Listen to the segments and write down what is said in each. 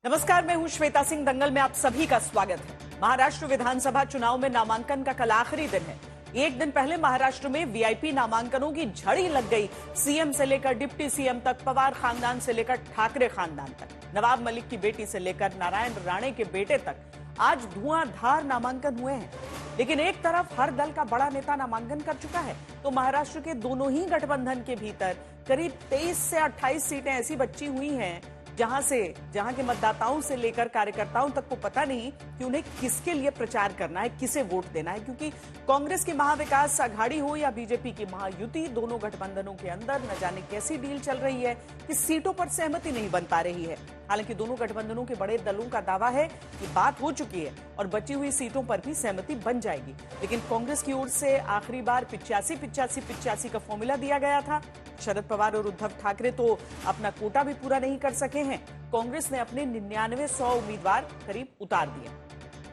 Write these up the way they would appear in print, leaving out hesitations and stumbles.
नमस्कार, मैं हूं श्वेता सिंह। दंगल में आप सभी का स्वागत है। महाराष्ट्र विधानसभा चुनाव में नामांकन का कल आखिरी दिन है। एक दिन पहले महाराष्ट्र में वीआईपी नामांकनों की झड़ी लग गई। सीएम से लेकर डिप्टी सीएम तक, पवार खानदान से लेकर ठाकरे खानदान तक, नवाब मलिक की बेटी से लेकर नारायण राणे के बेटे तक आज धुआंधार नामांकन हुए हैं। लेकिन एक तरफ हर दल का बड़ा नेता नामांकन कर चुका है, तो महाराष्ट्र के दोनों ही गठबंधन के भीतर करीब 23 से 28 सीटें ऐसी बची हुई हैं जहां के मतदाताओं से लेकर कार्यकर्ताओं तक को पता नहीं कि उन्हें किसके लिए प्रचार करना है, किसे वोट देना है। क्योंकि कांग्रेस की महाविकास अघाड़ी हो या बीजेपी की महायुति, दोनों गठबंधनों के अंदर न जाने कैसी डील चल रही है कि सीटों पर सहमति नहीं बन पा रही है। हालांकि दोनों गठबंधनों के बड़े दलों का दावा है कि बात हो चुकी है और बची हुई सीटों पर भी सहमति बन जाएगी। लेकिन कांग्रेस की ओर से आखिरी बार 85-85-85 का फॉर्मूला दिया गया था। शरद पवार और उद्धव ठाकरे तो अपना कोटा भी पूरा नहीं कर सके हैं। कांग्रेस ने अपने 99-100 उम्मीदवार करीब उतार दिए।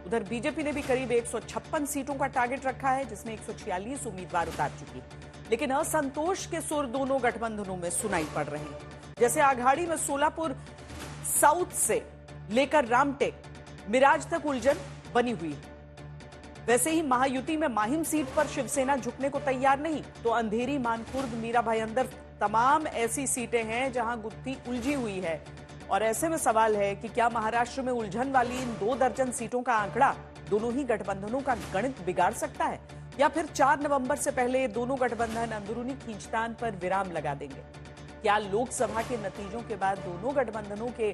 उधर बीजेपी ने भी करीब 156 सीटों का टारगेट रखा है, जिसमें 146 उम्मीदवार उतार चुकी। लेकिन असंतोष के सुर दोनों गठबंधनों में सुनाई पड़ रहे हैं। जैसे आघाड़ी में सोलापुर साउथ से लेकर रामटेक, मिराज तक उलझन बनी हुई है, वैसे ही महायुति में माहिम सीट पर शिवसेना झुकने को तैयार नहीं, तो अंधेरी, मानखुर्द, मीरा भाईंदर तमाम ऐसी सीटें हैं जहां गुत्थी उलझी हुई है। और ऐसे में सवाल है कि क्या महाराष्ट्र में उलझन वाली इन 2 दर्जन सीटों का आंकड़ा दोनों ही गठबंधनों का गणित बिगाड़ सकता है, या फिर 4 नवंबर से पहले दोनों गठबंधन अंदरूनी खींचतान पर विराम लगा देंगे? क्या लोकसभा के नतीजों के बाद दोनों गठबंधनों के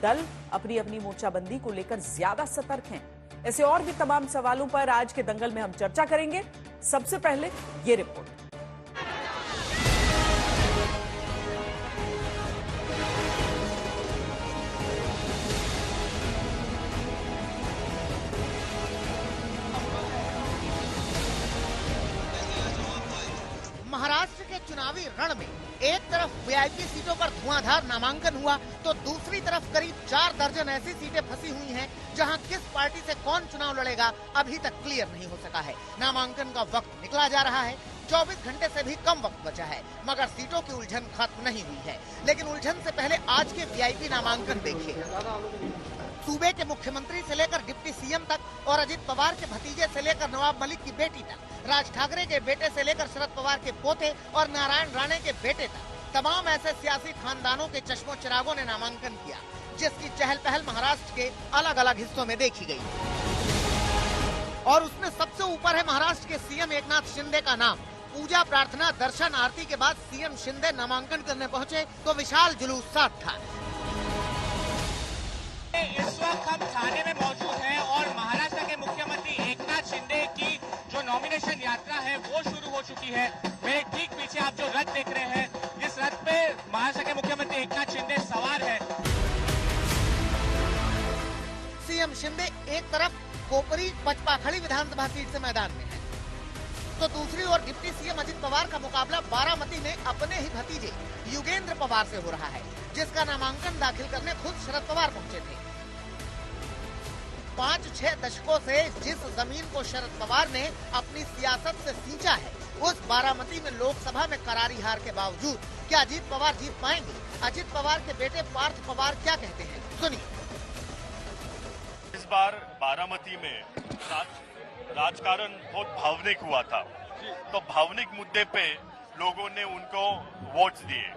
दल अपनी अपनी मोर्चाबंदी को लेकर ज्यादा सतर्क हैं? ऐसे और भी तमाम सवालों पर आज के दंगल में हम चर्चा करेंगे। सबसे पहले ये रिपोर्ट। महाराष्ट्र के चुनावी रण में एक तरफ वीआईपी सीटों पर धुआंधार नामांकन हुआ, तो दूसरी तरफ करीब 4 दर्जन ऐसी सीटें फंसी हुई हैं जहां किस पार्टी से कौन चुनाव लड़ेगा अभी तक क्लियर नहीं हो सका है। नामांकन का वक्त निकला जा रहा है, 24 घंटे से भी कम वक्त बचा है, मगर सीटों की उलझन खत्म नहीं हुई है। लेकिन उलझन से पहले आज के वीआईपी नामांकन देखिए। सूबे के मुख्यमंत्री से लेकर डिप्टी सीएम तक और अजित पवार के भतीजे से लेकर नवाब मलिक की बेटी तक, राज ठाकरे के बेटे से लेकर शरद पवार के पोते और नारायण राणे के बेटे तक, तमाम ऐसे सियासी खानदानों के चश्मों चिरागों ने नामांकन किया, जिसकी चहल पहल महाराष्ट्र के अलग अलग हिस्सों में देखी गई। और उसमें सबसे ऊपर है महाराष्ट्र के सीएम एकनाथ शिंदे का नाम। पूजा, प्रार्थना, दर्शन, आरती के बाद सीएम शिंदे नामांकन करने पहुंचे तो विशाल जुलूस साथ था। इस वक्त हम थाने में मौजूद हैं और महाराष्ट्र के मुख्यमंत्री एकनाथ शिंदे की जो नॉमिनेशन यात्रा है वो शुरू हो चुकी है। मेरे ठीक पीछे आप जो रथ देख रहे हैं, जिस रथ पे महाराष्ट्र के मुख्यमंत्री एकनाथ शिंदे सवार है। सीएम शिंदे एक तरफ कोपरी पचपाखड़ी विधानसभा सीट से मैदान में है, तो दूसरी ओर डिप्टी सीएम अजित पवार का मुकाबला बारामती में अपने ही भतीजे युगेंद्र पवार से हो रहा है, जिसका नामांकन दाखिल करने खुद शरद पवार पहुंचे थे। 5-6 दशकों से जिस जमीन को शरद पवार ने अपनी सियासत से सींचा है, उस बारामती में लोकसभा में करारी हार के बावजूद क्या अजित पवार जीत पाएंगे? अजित पवार के बेटे पार्थ पवार क्या कहते हैं, सुनिए। इस बार बारामती में राजकारण बहुत भावनिक हुआ था, तो भावनिक मुद्दे पे लोगों ने उनको वोट्स दिए,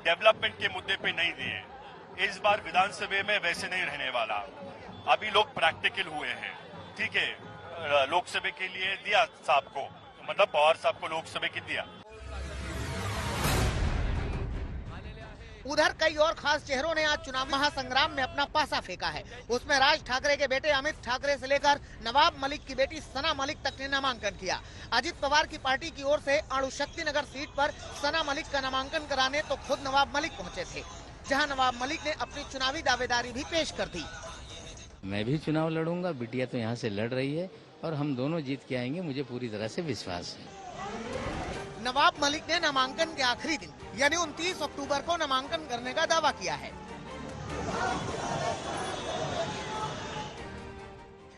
डेवलपमेंट के मुद्दे पे नहीं दिए। इस बार विधानसभा में वैसे नहीं रहने वाला। अभी लोग प्रैक्टिकल हुए हैं, ठीक है। लोकसभा के लिए दिया साहब को, मतलब पवार साहब को लोकसभा की दिया। उधर कई और खास चेहरों ने आज चुनाव महासंग्राम में अपना पासा फेंका है। उसमें राज ठाकरे के बेटे अमित ठाकरे से लेकर नवाब मलिक की बेटी सना मलिक तक ने नामांकन किया। अजित पवार की पार्टी की ओर से अणुशक्ति नगर सीट पर सना मलिक का नामांकन कराने तो खुद नवाब मलिक पहुंचे थे, जहां नवाब मलिक ने अपनी चुनावी दावेदारी भी पेश कर दी। मैं भी चुनाव लड़ूंगा, बिटिया तो यहाँ से लड़ रही है और हम दोनों जीत के आएंगे, मुझे पूरी तरह से विश्वास है। नवाब मलिक ने नामांकन के आखिरी दिन यानी 29 अक्टूबर को नामांकन करने का दावा किया है।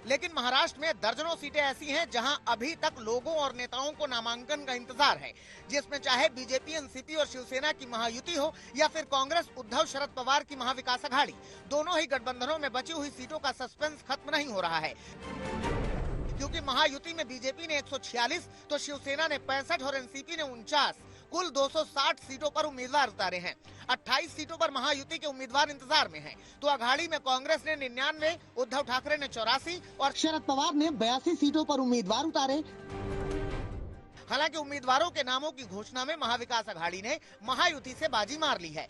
लेकिन महाराष्ट्र में दर्जनों सीटें ऐसी हैं जहां अभी तक लोगों और नेताओं को नामांकन का इंतजार है, जिसमें चाहे बीजेपी, एनसीपी और शिवसेना की महायुति हो या फिर कांग्रेस, उद्धव, शरद पवार की महाविकास अघाड़ी, दोनों ही गठबंधनों में बची हुई सीटों का सस्पेंस खत्म नहीं हो रहा है। क्योंकि महायुति में बीजेपी ने 146 तो शिवसेना ने 65 और एनसीपी ने 49, कुल 260 सीटों पर उम्मीदवार उतारे हैं। 28 सीटों पर महायुति के उम्मीदवार इंतजार में हैं। तो अघाड़ी में कांग्रेस ने 99, उद्धव ठाकरे ने 84 और शरद पवार ने 82 सीटों पर उम्मीदवार उतारे। हालांकि उम्मीदवारों के नामों की घोषणा में महाविकास अघाड़ी ने महायुति से बाजी मार ली है।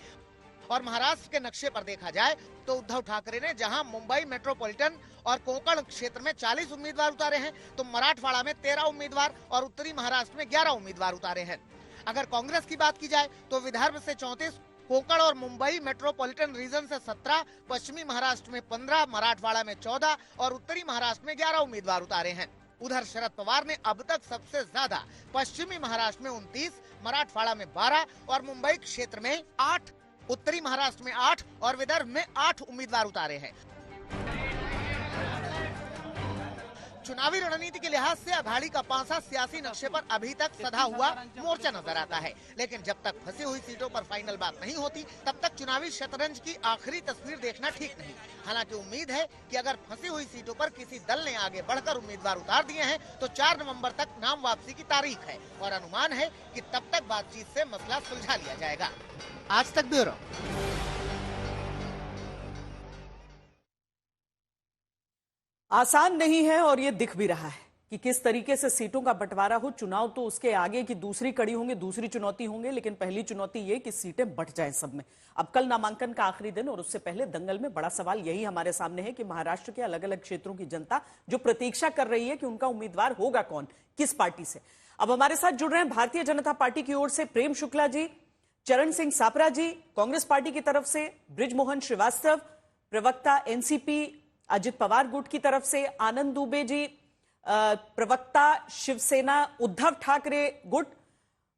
और महाराष्ट्र के नक्शे पर देखा जाए तो उद्धव ठाकरे ने जहां मुंबई मेट्रोपॉलिटन और कोंकण क्षेत्र में 40 उम्मीदवार उतारे हैं, तो मराठवाड़ा में 13 उम्मीदवार और उत्तरी महाराष्ट्र में 11 उम्मीदवार उतारे हैं। अगर कांग्रेस की बात की जाए तो विदर्भ से 34, कोंकण और मुंबई मेट्रोपॉलिटन रीजन से 17, पश्चिमी महाराष्ट्र में 15, मराठवाड़ा में 14 और उत्तरी महाराष्ट्र में 11 उम्मीदवार उतारे हैं। उधर शरद पवार ने अब तक सबसे ज्यादा पश्चिमी महाराष्ट्र में 29, मराठवाड़ा में 12 और मुंबई क्षेत्र में 8, उत्तरी महाराष्ट्र में 8 और विदर्भ में 8 उम्मीदवार उतारे हैं। चुनावी रणनीति के लिहाज से अघाड़ी का पांसा सियासी नक्शे पर अभी तक सधा हुआ मोर्चा नजर आता है, लेकिन जब तक फंसी हुई सीटों पर फाइनल बात नहीं होती तब तक चुनावी शतरंज की आखिरी तस्वीर देखना ठीक नहीं। हालांकि उम्मीद है कि अगर फंसी हुई सीटों पर किसी दल ने आगे बढ़कर उम्मीदवार उतार दिए हैं तो 4 नवंबर तक नाम वापसी की तारीख है और अनुमान है कि तब तक बातचीत से मसला सुलझा लिया जाएगा। आज तक ब्यूरो। आसान नहीं है और ये दिख भी रहा है कि किस तरीके से सीटों का बंटवारा हो। चुनाव तो उसके आगे की दूसरी कड़ी होंगे, दूसरी चुनौती होंगे, लेकिन पहली चुनौती ये कि सीटें बंट जाएं सब में। अब कल नामांकन का आखिरी दिन और उससे पहले दंगल में बड़ा सवाल यही हमारे सामने है कि महाराष्ट्र के अलग अलग क्षेत्रों की जनता जो प्रतीक्षा कर रही है कि उनका उम्मीदवार होगा कौन, किस पार्टी से। अब हमारे साथ जुड़ रहे हैं भारतीय जनता पार्टी की ओर से प्रेम शुक्ला जी, चरण सिंह सापरा जी, कांग्रेस पार्टी की तरफ से बृजमोहन श्रीवास्तव, प्रवक्ता एनसीपी अजित पवार गुट की तरफ से आनंद दुबे जी, प्रवक्ता शिवसेना उद्धव ठाकरे गुट,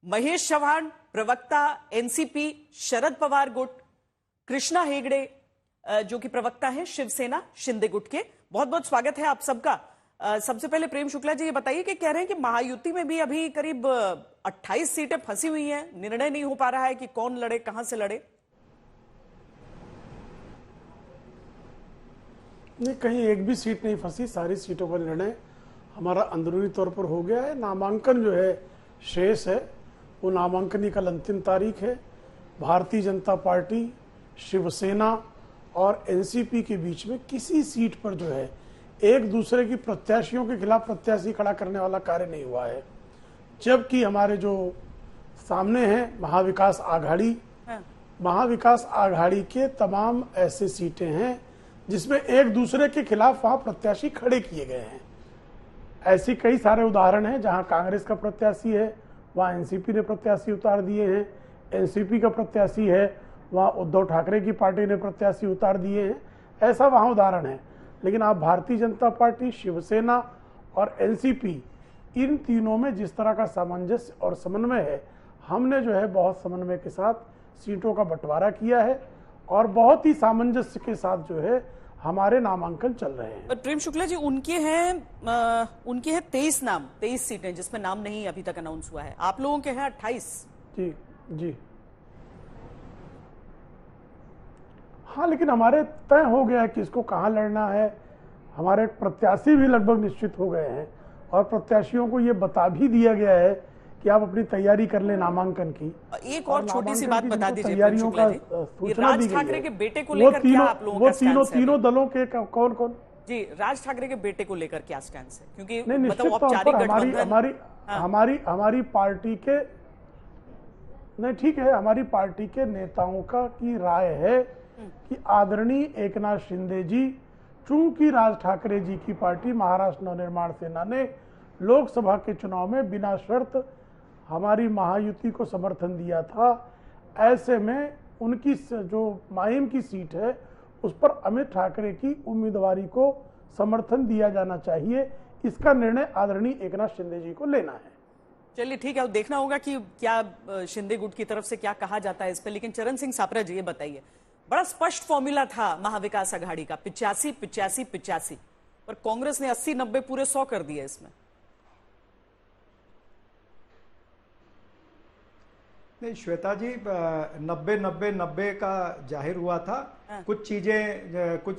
महेश चौहान प्रवक्ता एनसीपी शरद पवार गुट, कृष्णा हेगड़े जो कि प्रवक्ता है शिवसेना शिंदे गुट के। बहुत बहुत स्वागत है आप सबका। सबसे पहले प्रेम शुक्ला जी ये बताइए कि कह रहे हैं कि महायुति में भी अभी करीब 28 सीटें फंसी हुई हैं, निर्णय नहीं हो पा रहा है कि कौन लड़े, कहां से लड़े। नहीं, कहीं एक भी सीट नहीं फंसी, सारी सीटों पर निर्णय हमारा अंदरूनी तौर पर हो गया है। नामांकन जो है शेष है, वो नामांकन की कल अंतिम तारीख है। भारतीय जनता पार्टी, शिवसेना और एनसीपी के बीच में किसी सीट पर जो है एक दूसरे की प्रत्याशियों के खिलाफ प्रत्याशी खड़ा करने वाला कार्य नहीं हुआ है। जबकि हमारे जो सामने है महाविकास आघाड़ी, महाविकास आघाड़ी के तमाम ऐसे सीटें हैं जिसमें एक दूसरे के खिलाफ वहां प्रत्याशी खड़े किए गए हैं। ऐसी कई सारे उदाहरण हैं जहां कांग्रेस का प्रत्याशी है वहां एनसीपी ने प्रत्याशी उतार दिए हैं, एनसीपी का प्रत्याशी है वहां उद्धव ठाकरे की पार्टी ने प्रत्याशी उतार दिए हैं। ऐसा वहां उदाहरण है। लेकिन आप भारतीय जनता पार्टी, शिवसेना और एनसीपी, इन तीनों में जिस तरह का सामंजस्य और समन्वय है, हमने जो है बहुत समन्वय के साथ सीटों का बंटवारा किया है और बहुत ही सामंजस्य के साथ जो है हमारे नामांकन चल रहे हैं। प्रेम शुक्ला जी, उनके हैं 23 नाम, 23 सीटें जिसमें नाम नहीं अभी तक अनाउंस हुआ है। आप लोगों के हैं 28। जी जी हाँ, लेकिन हमारे तय हो गया है कि इसको कहाँ लड़ना है। हमारे प्रत्याशी भी लगभग निश्चित हो गए हैं और प्रत्याशियों को ये बता भी दिया गया है कि आप अपनी तैयारी कर ले नामांकन की। एक और छोटी सी बात बता दीजिए तैयारियों का सूचना दी गई है। राज ठाकरे के बेटे को लेकर क्या आप लोगों का स्टैंड है? वो तीनों दलों के कौन कौन? जी, राज ठाकरे के बेटे को लेकर क्या स्टैंड है? क्योंकि नहीं, निश्चित तौर पर हमारी पार्टी के, नहीं ठीक है, हमारी पार्टी के नेताओं का की राय है कि आदरणीय एकनाथ शिंदे जी, चूंकि राज ठाकरे जी की पार्टी महाराष्ट्र नवनिर्माण सेना ने लोकसभा के चुनाव में बिना शर्त हमारी महायुति को समर्थन दिया था, ऐसे में उनकी जो माहिम की सीट है उस पर अमित ठाकरे की उम्मीदवारी को समर्थन दिया जाना चाहिए। इसका निर्णय आदरणीय एकनाथ शिंदे जी को लेना है। चलिए ठीक है, अब देखना होगा कि क्या शिंदे गुट की तरफ से क्या कहा जाता है इस पर। लेकिन चरण सिंह सापरा जी, ये बताइए, बड़ा स्पष्ट फॉर्मूला था महाविकास आघाड़ी का 85-85-85, पर कांग्रेस ने 80-90 पूरे 100 कर दिए इसमें। नहीं श्वेता जी, 90-90-90 का जाहिर हुआ था। कुछ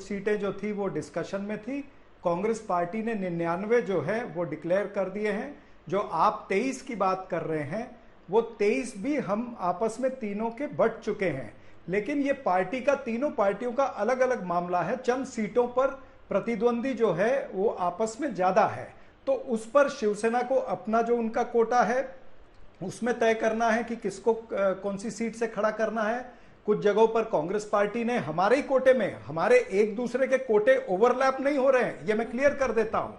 सीटें जो थी वो डिस्कशन में थी। कांग्रेस पार्टी ने 99 जो है वो डिक्लेयर कर दिए हैं। जो आप 23 की बात कर रहे हैं वो 23 भी हम आपस में तीनों के बंट चुके हैं, लेकिन ये पार्टी का, तीनों पार्टियों का अलग अलग मामला है। चंद सीटों पर प्रतिद्वंदी जो है वो आपस में ज्यादा है, तो उस पर शिवसेना को अपना जो उनका कोटा है उसमें तय करना है कि किसको कौन सी सीट से खड़ा करना है। कुछ जगहों पर कांग्रेस पार्टी ने हमारे ही कोटे में, हमारे एक दूसरे के कोटे ओवरलैप नहीं हो रहे हैं, ये मैं क्लियर कर देता हूं।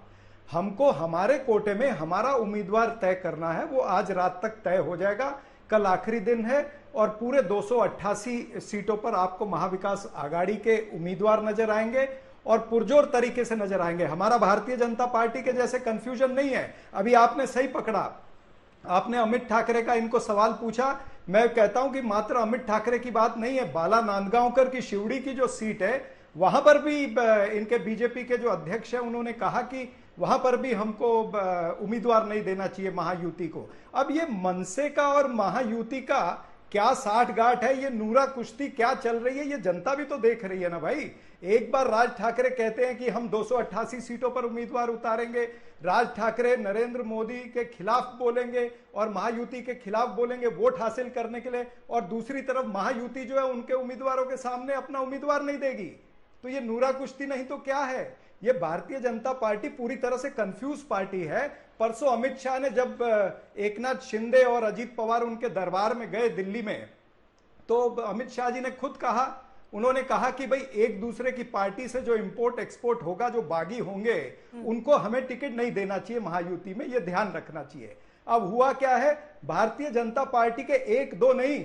हमको हमारे कोटे में हमारा उम्मीदवार तय करना है, वो आज रात तक तय हो जाएगा। कल आखिरी दिन है और पूरे 288 सीटों पर आपको महाविकास आघाड़ी के उम्मीदवार नजर आएंगे और पुरजोर तरीके से नजर आएंगे। हमारा भारतीय जनता पार्टी के जैसे कंफ्यूजन नहीं है। अभी आपने सही पकड़ा, आपने अमित ठाकरे का इनको सवाल पूछा। मैं कहता हूं कि मात्र अमित ठाकरे की बात नहीं है, बाला नांदगांवकर की शिवड़ी की जो सीट है वहां पर भी इनके बीजेपी के जो अध्यक्ष है उन्होंने कहा कि वहां पर भी हमको उम्मीदवार नहीं देना चाहिए महायुति को। अब ये मनसे का और महायुति का क्या साठ गांठ है, ये नूरा कुश्ती क्या चल रही है, ये जनता भी तो देख रही है ना भाई। एक बार राज ठाकरे कहते हैं कि हम 288 सीटों पर उम्मीदवार उतारेंगे, राज ठाकरे नरेंद्र मोदी के खिलाफ बोलेंगे और महायुति के खिलाफ बोलेंगे वोट हासिल करने के लिए, और दूसरी तरफ महायुति जो है उनके उम्मीदवारों के सामने अपना उम्मीदवार नहीं देगी। तो ये नूरा कुश्ती नहीं तो क्या है। ये भारतीय जनता पार्टी पूरी तरह से कंफ्यूज पार्टी है। परसों अमित शाह ने जब एकनाथ शिंदे और अजीत पवार उनके दरबार में गए दिल्ली में, तो अमित शाह जी ने खुद कहा, उन्होंने कहा कि भाई एक दूसरे की पार्टी से जो इंपोर्ट एक्सपोर्ट होगा, जो बागी होंगे उनको हमें टिकट नहीं देना चाहिए महायुति में, ये ध्यान रखना चाहिए। अब हुआ क्या है, भारतीय जनता पार्टी के 1-2 नहीं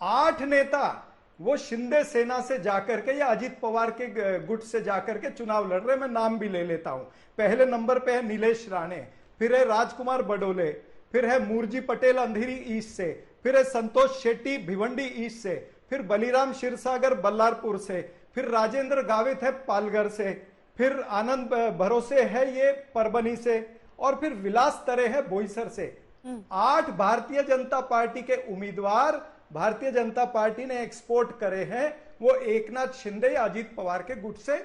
8 नेता वो शिंदे सेना से जाकर के या अजीत पवार के गुट से जाकर के चुनाव लड़ रहे। मैं नाम भी ले लेता हूं। पहले नंबर पे है नीलेश राणे, फिर है राजकुमार बडोले, फिर है मूर्जी पटेल अंधेरी ईस्ट से, फिर है संतोष शेट्टी भिवंडी ईस्ट से, फिर बलिराम क्षीरसागर बल्लारपुर से, फिर राजेंद्र गावित है पालघर से, फिर आनंद भरोसे है ये परभनी से, और फिर विलास तरे है बोईसर से। 8 भारतीय जनता पार्टी के उम्मीदवार भारतीय जनता पार्टी ने एक्सपोर्ट करे हैं, वो एकनाथ शिंदे या अजीत पवार के गुट से।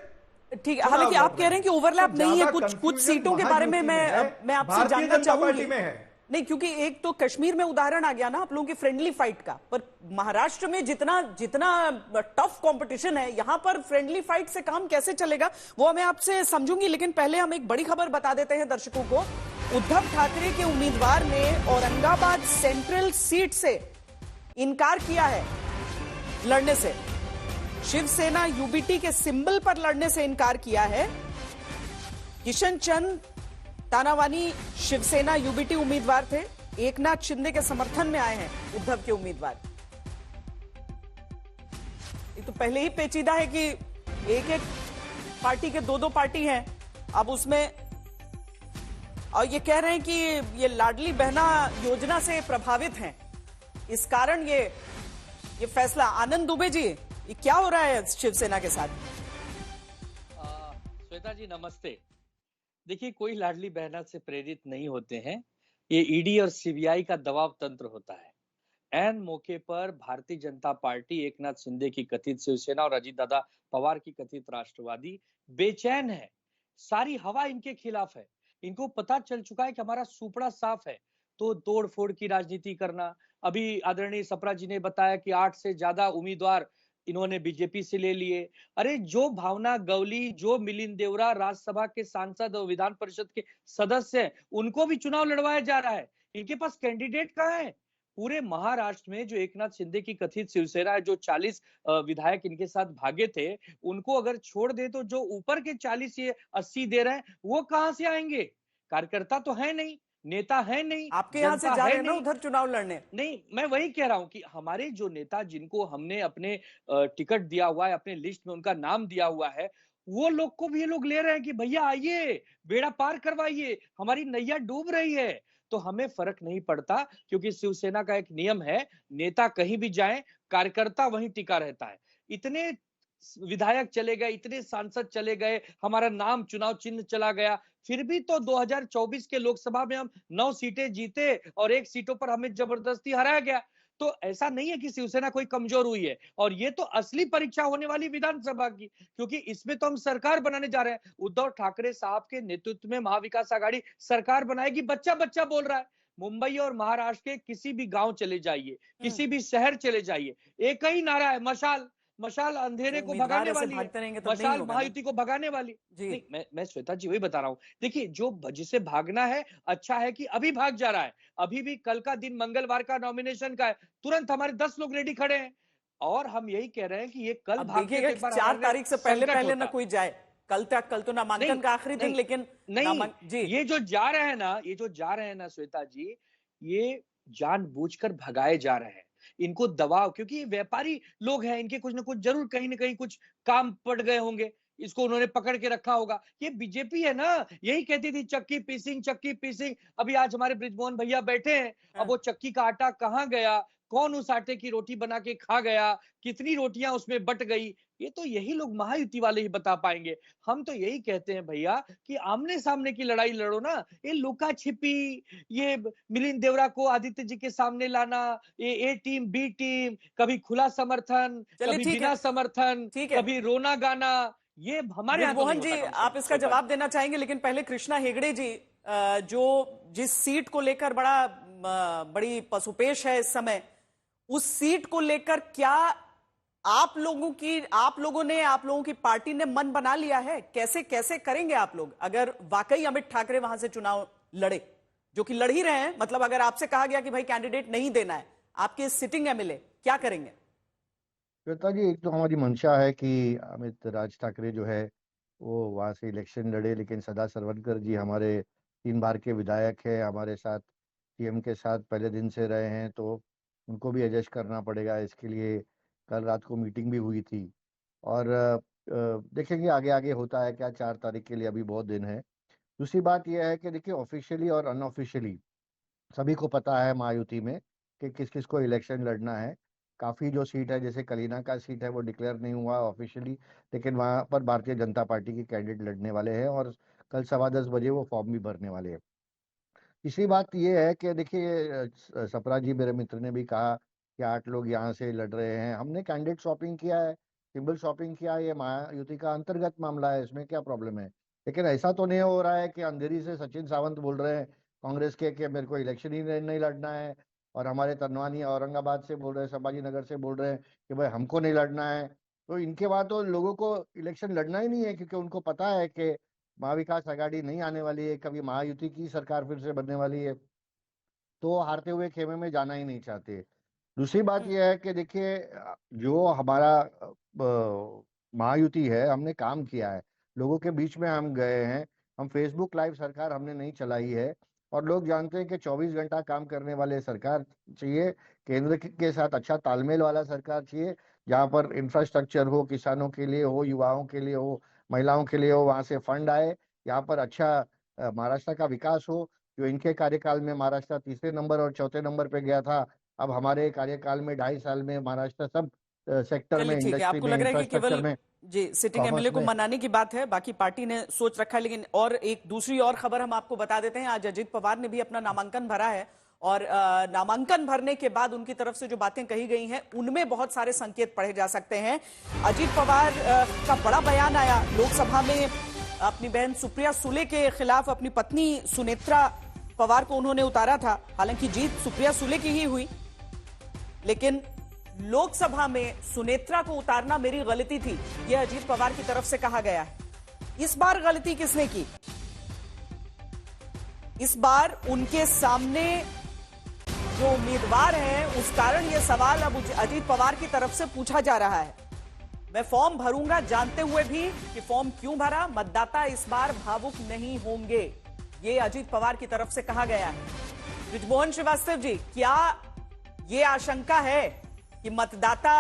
ठीक है, हालांकि आप कह रहे हैं कि ओवरलैप नहीं है। कुछ सीटों के बारे में मैं आपसे जानना चाहूंगी। नहीं, क्योंकि एक तो कश्मीर में उदाहरण आ गया ना आप लोगों की फ्रेंडली फाइट का, पर महाराष्ट्र में जितना टफ कंपटीशन है, यहां पर फ्रेंडली फाइट से काम कैसे चलेगा वो मैं आपसे समझूंगी। लेकिन पहले हम एक बड़ी खबर बता देते हैं दर्शकों को। उद्धव ठाकरे के उम्मीदवार ने औरंगाबाद सेंट्रल सीट से इनकार किया है लड़ने से। शिवसेना यूबीटी के सिंबल पर लड़ने से इनकार किया है। किशन चंद तानावानी शिवसेना यूबीटी उम्मीदवार थे, एकनाथ शिंदे के समर्थन में आए हैं उद्धव के उम्मीदवार। ये तो पहले ही पेचीदा है कि एक एक पार्टी के 2-2 पार्टी हैं। अब उसमें और ये कह रहे हैं कि ये लाडली बहना योजना से प्रभावित हैं, इस कारण ये फैसला। आनंद दुबे जी, ये क्या हो रहा है शिवसेना के साथ? श्वेता जी नमस्ते। देखिए, कोई लाडली बहना से प्रेरित नहीं होते हैं। ये ईडी और सीबीआई का दबाव तंत्र होता है। ऐन मौके पर भारतीय जनता पार्टी, एकनाथ शिंदे की कथित शिवसेना और अजीत दादा पवार की कथित राष्ट्रवादी बेचैन है। सारी हवा इनके खिलाफ है। इनको पता चल चुका है कि हमारा सुपड़ा साफ है, तो तोड़ फोड़ की राजनीति करना। अभी आदरणीय सप्रा जी ने बताया कि 8 से ज्यादा उम्मीदवार इन्होंने बीजेपी से ले लिए। अरे जो भावना गवली, जो मिलिंद देवरा राज्यसभा के सांसद और विधान परिषद के सदस्य हैं, उनको भी चुनाव लड़वाया जा रहा है। इनके पास कैंडिडेट कहाँ है? पूरे महाराष्ट्र में जो एकनाथ शिंदे की कथित शिवसेना है, जो 40 विधायक इनके साथ भागे थे, उनको अगर छोड़ दे तो जो ऊपर के 40 या 80 दे रहे हैं, वो कहां से आएंगे? कार्यकर्ता तो है नहीं, नेता है नहीं। आपके यहाँ से जा रहे हैं ना उधर चुनाव लड़ने? नहीं, मैं वही कह रहा हूं कि हमारे जो नेता, जिनको हमने अपने टिकट दिया हुआ है, अपने लिस्ट में उनका नाम दिया हुआ है, वो लोग को भी ये लोग ले रहे हैं कि भैया आइए, बेड़ा पार करवाइए, हमारी नैया डूब रही है। तो हमें फर्क नहीं पड़ता, क्योंकि शिवसेना का एक नियम है, नेता कहीं भी जाए, कार्यकर्ता वहीं टिका रहता है। इतने विधायक चले गए, इतने सांसद चले गए, हमारा नाम चुनाव चिन्ह चला गया, फिर भी तो 2024 के लोकसभा में हम 9 सीटें जीते और 1 सीटों पर हमें जबरदस्ती हराया गया। तो ऐसा नहीं है कि शिवसेना कोई कमजोर हुई है, और ये तो असली परीक्षा होने वाली विधानसभा की, क्योंकि इसमें तो हम सरकार बनाने जा रहे हैं। उद्धव ठाकरे साहब के नेतृत्व में महाविकास आघाड़ी सरकार बनाएगी, बच्चा बच्चा बोल रहा है। मुंबई और महाराष्ट्र के किसी भी गांव चले जाइए, किसी भी शहर चले जाइए, एक ही नारा है, मशाल। मशाल अंधेरे को भगाने वाली है, मशाल महायुति को भगाने वाली। नहीं, मैं श्वेता जी वही बता रहा हूँ। देखिए, जो जिसे भागना है, अच्छा है कि अभी भाग जा रहा है। अभी भी कल का दिन मंगलवार का नॉमिनेशन का है, तुरंत हमारे 10 लोग रेडी खड़े हैं, और हम यही कह रहे हैं कि ये कल देखिएगा 4 तारीख से पहले ना कोई जाए। कल तो नामांकन का आखिरी दिन, लेकिन नहीं, ये जो जा रहे हैं ना श्वेता जी, ये जानबूझकर भगाए जा रहे हैं। इनको दबाव, क्योंकि ये व्यापारी लोग हैं, इनके कुछ ना कुछ जरूर कहीं ना कहीं कुछ काम पड़ गए होंगे, इसको उन्होंने पकड़ के रखा होगा। ये बीजेपी है ना, यही कहती थी चक्की पीसिंग। अभी आज हमारे बृजमोहन भैया बैठे हैं, अब वो चक्की का आटा कहाँ गया, कौन उस आटे की रोटी बना के खा गया, कितनी रोटियां उसमें बट गई, ये तो यही लोग महायुति वाले ही बता पाएंगे। हम तो यही कहते हैं भैया कि आमने सामने की लड़ाई लड़ो ना। ये लुका छिपी, ये मिलिंद देवरा को आदित्य जी के सामने लाना, ये ए टीम बी टीम, कभी खुला समर्थन, कभी बिना समर्थन, कभी रोना गाना, ये हमारे मोहन जी आप इसका जवाब देना चाहेंगे, लेकिन पहले कृष्णा हेगड़े जी, जो जिस सीट को लेकर बड़ी पसुपेश है इस समय, उस सीट को लेकर क्या आप लोगों की पार्टी ने मन बना लिया है? कैसे करेंगे आप लोग, अगर वाकई अमित ठाकरे वहां से चुनाव लड़े, जो कि लड़ ही रहे हैं? मतलब अगर आपसे कहा गया कि भाई कैंडिडेट नहीं देना है, आपके सिटिंग एमएलए, क्या करेंगे? श्वेता जी, एक तो हमारी मंशा है कि अमित राज ठाकरे जो है वो वहां से इलेक्शन लड़े, लेकिन सदा सरवनकर जी हमारे 3 बार के विधायक है, हमारे साथ सीएम के साथ पहले दिन से रहे हैं, तो उनको भी एडजस्ट करना पड़ेगा। इसके लिए कल रात को मीटिंग भी हुई थी, और देखेंगे आगे आगे होता है क्या। 4 तारीख के लिए अभी बहुत दिन है। दूसरी बात यह है कि देखिए, ऑफिशियली और अनऑफिशियली सभी को पता है महायुति में कि किस किस को इलेक्शन लड़ना है। काफ़ी जो सीट है, जैसे कलीना का सीट है, वो डिक्लेयर नहीं हुआ ऑफिशियली, लेकिन वहाँ पर भारतीय जनता पार्टी के कैंडिडेट लड़ने वाले हैं, और कल 10:15 बजे वो फॉर्म भी भरने वाले हैं। तीसरी बात ये है कि देखिए, सपरा जी मेरे मित्र ने भी कहा कि 8 लोग यहाँ से लड़ रहे हैं। हमने कैंडिडेट शॉपिंग किया है, सिंबल शॉपिंग किया है, ये महायुति का अंतर्गत मामला है, इसमें क्या प्रॉब्लम है? लेकिन ऐसा तो नहीं हो रहा है कि अंधेरी से सचिन सावंत बोल रहे हैं कांग्रेस के कि मेरे को इलेक्शन ही नहीं लड़ना है, और हमारे तनवानी औरंगाबाद से बोल रहे हैं, संभाजी नगर से बोल रहे हैं कि भाई हमको नहीं लड़ना है। तो इनके बाद तो लोगों को इलेक्शन लड़ना ही नहीं है, क्योंकि उनको पता है कि महाविकास आघाड़ी नहीं आने वाली है, कभी महायुति की सरकार फिर से बनने वाली है, तो हारते हुए खेमे में जाना ही नहीं चाहते। दूसरी बात यह है कि देखिए, जो हमारा महायुति है, हमने काम किया है, लोगों के बीच में हम गए हैं, हम फेसबुक लाइव सरकार हमने नहीं चलाई है, और लोग जानते हैं कि 24 घंटा काम करने वाले सरकार चाहिए, केंद्र के साथ अच्छा तालमेल वाला सरकार चाहिए, जहाँ पर इंफ्रास्ट्रक्चर हो, किसानों के लिए हो, युवाओं के लिए हो, महिलाओं के लिए हो, वहाँ से फंड आए, यहाँ पर अच्छा महाराष्ट्र का विकास हो। जो इनके कार्यकाल में महाराष्ट्र तीसरे नंबर और चौथे नंबर पे गया था, अब हमारे कार्यकाल में 2.5 साल में महाराष्ट्र सब सेक्टर में, इंडस्ट्री में, इंफ्रास्ट्रक्चर में। जी, सिटिंग एमएलए को मनाने की बात है, बाकी पार्टी ने सोच रखा है। लेकिन और एक दूसरी और खबर हम आपको बता देते हैं, आज अजीत पवार ने भी अपना नामांकन भरा है, और नामांकन भरने के बाद उनकी तरफ से जो बातें कही गई हैं, उनमें बहुत सारे संकेत पढ़े जा सकते हैं। अजीत पवार का बड़ा बयान आया लोकसभा में, अपनी बहन सुप्रिया सुले के खिलाफ अपनी पत्नी सुनेत्रा पवार को उन्होंने उतारा था। हालांकि जीत सुप्रिया सुले की ही हुई, लेकिन लोकसभा में सुनेत्रा को उतारना मेरी गलती थी, यह अजीत पवार की तरफ से कहा गया है। इस बार गलती किसने की? इस बार उनके सामने जो उम्मीदवार हैं, उस कारण यह सवाल अब अजीत पवार की तरफ से पूछा जा रहा है। मैं फॉर्म भरूंगा जानते हुए भी कि फॉर्म क्यों भरा, मतदाता इस बार भावुक नहीं होंगे, ये अजीत पवार की तरफ से कहा गया है। बृजमोहन श्रीवास्तव जी, क्या ये आशंका है कि मतदाता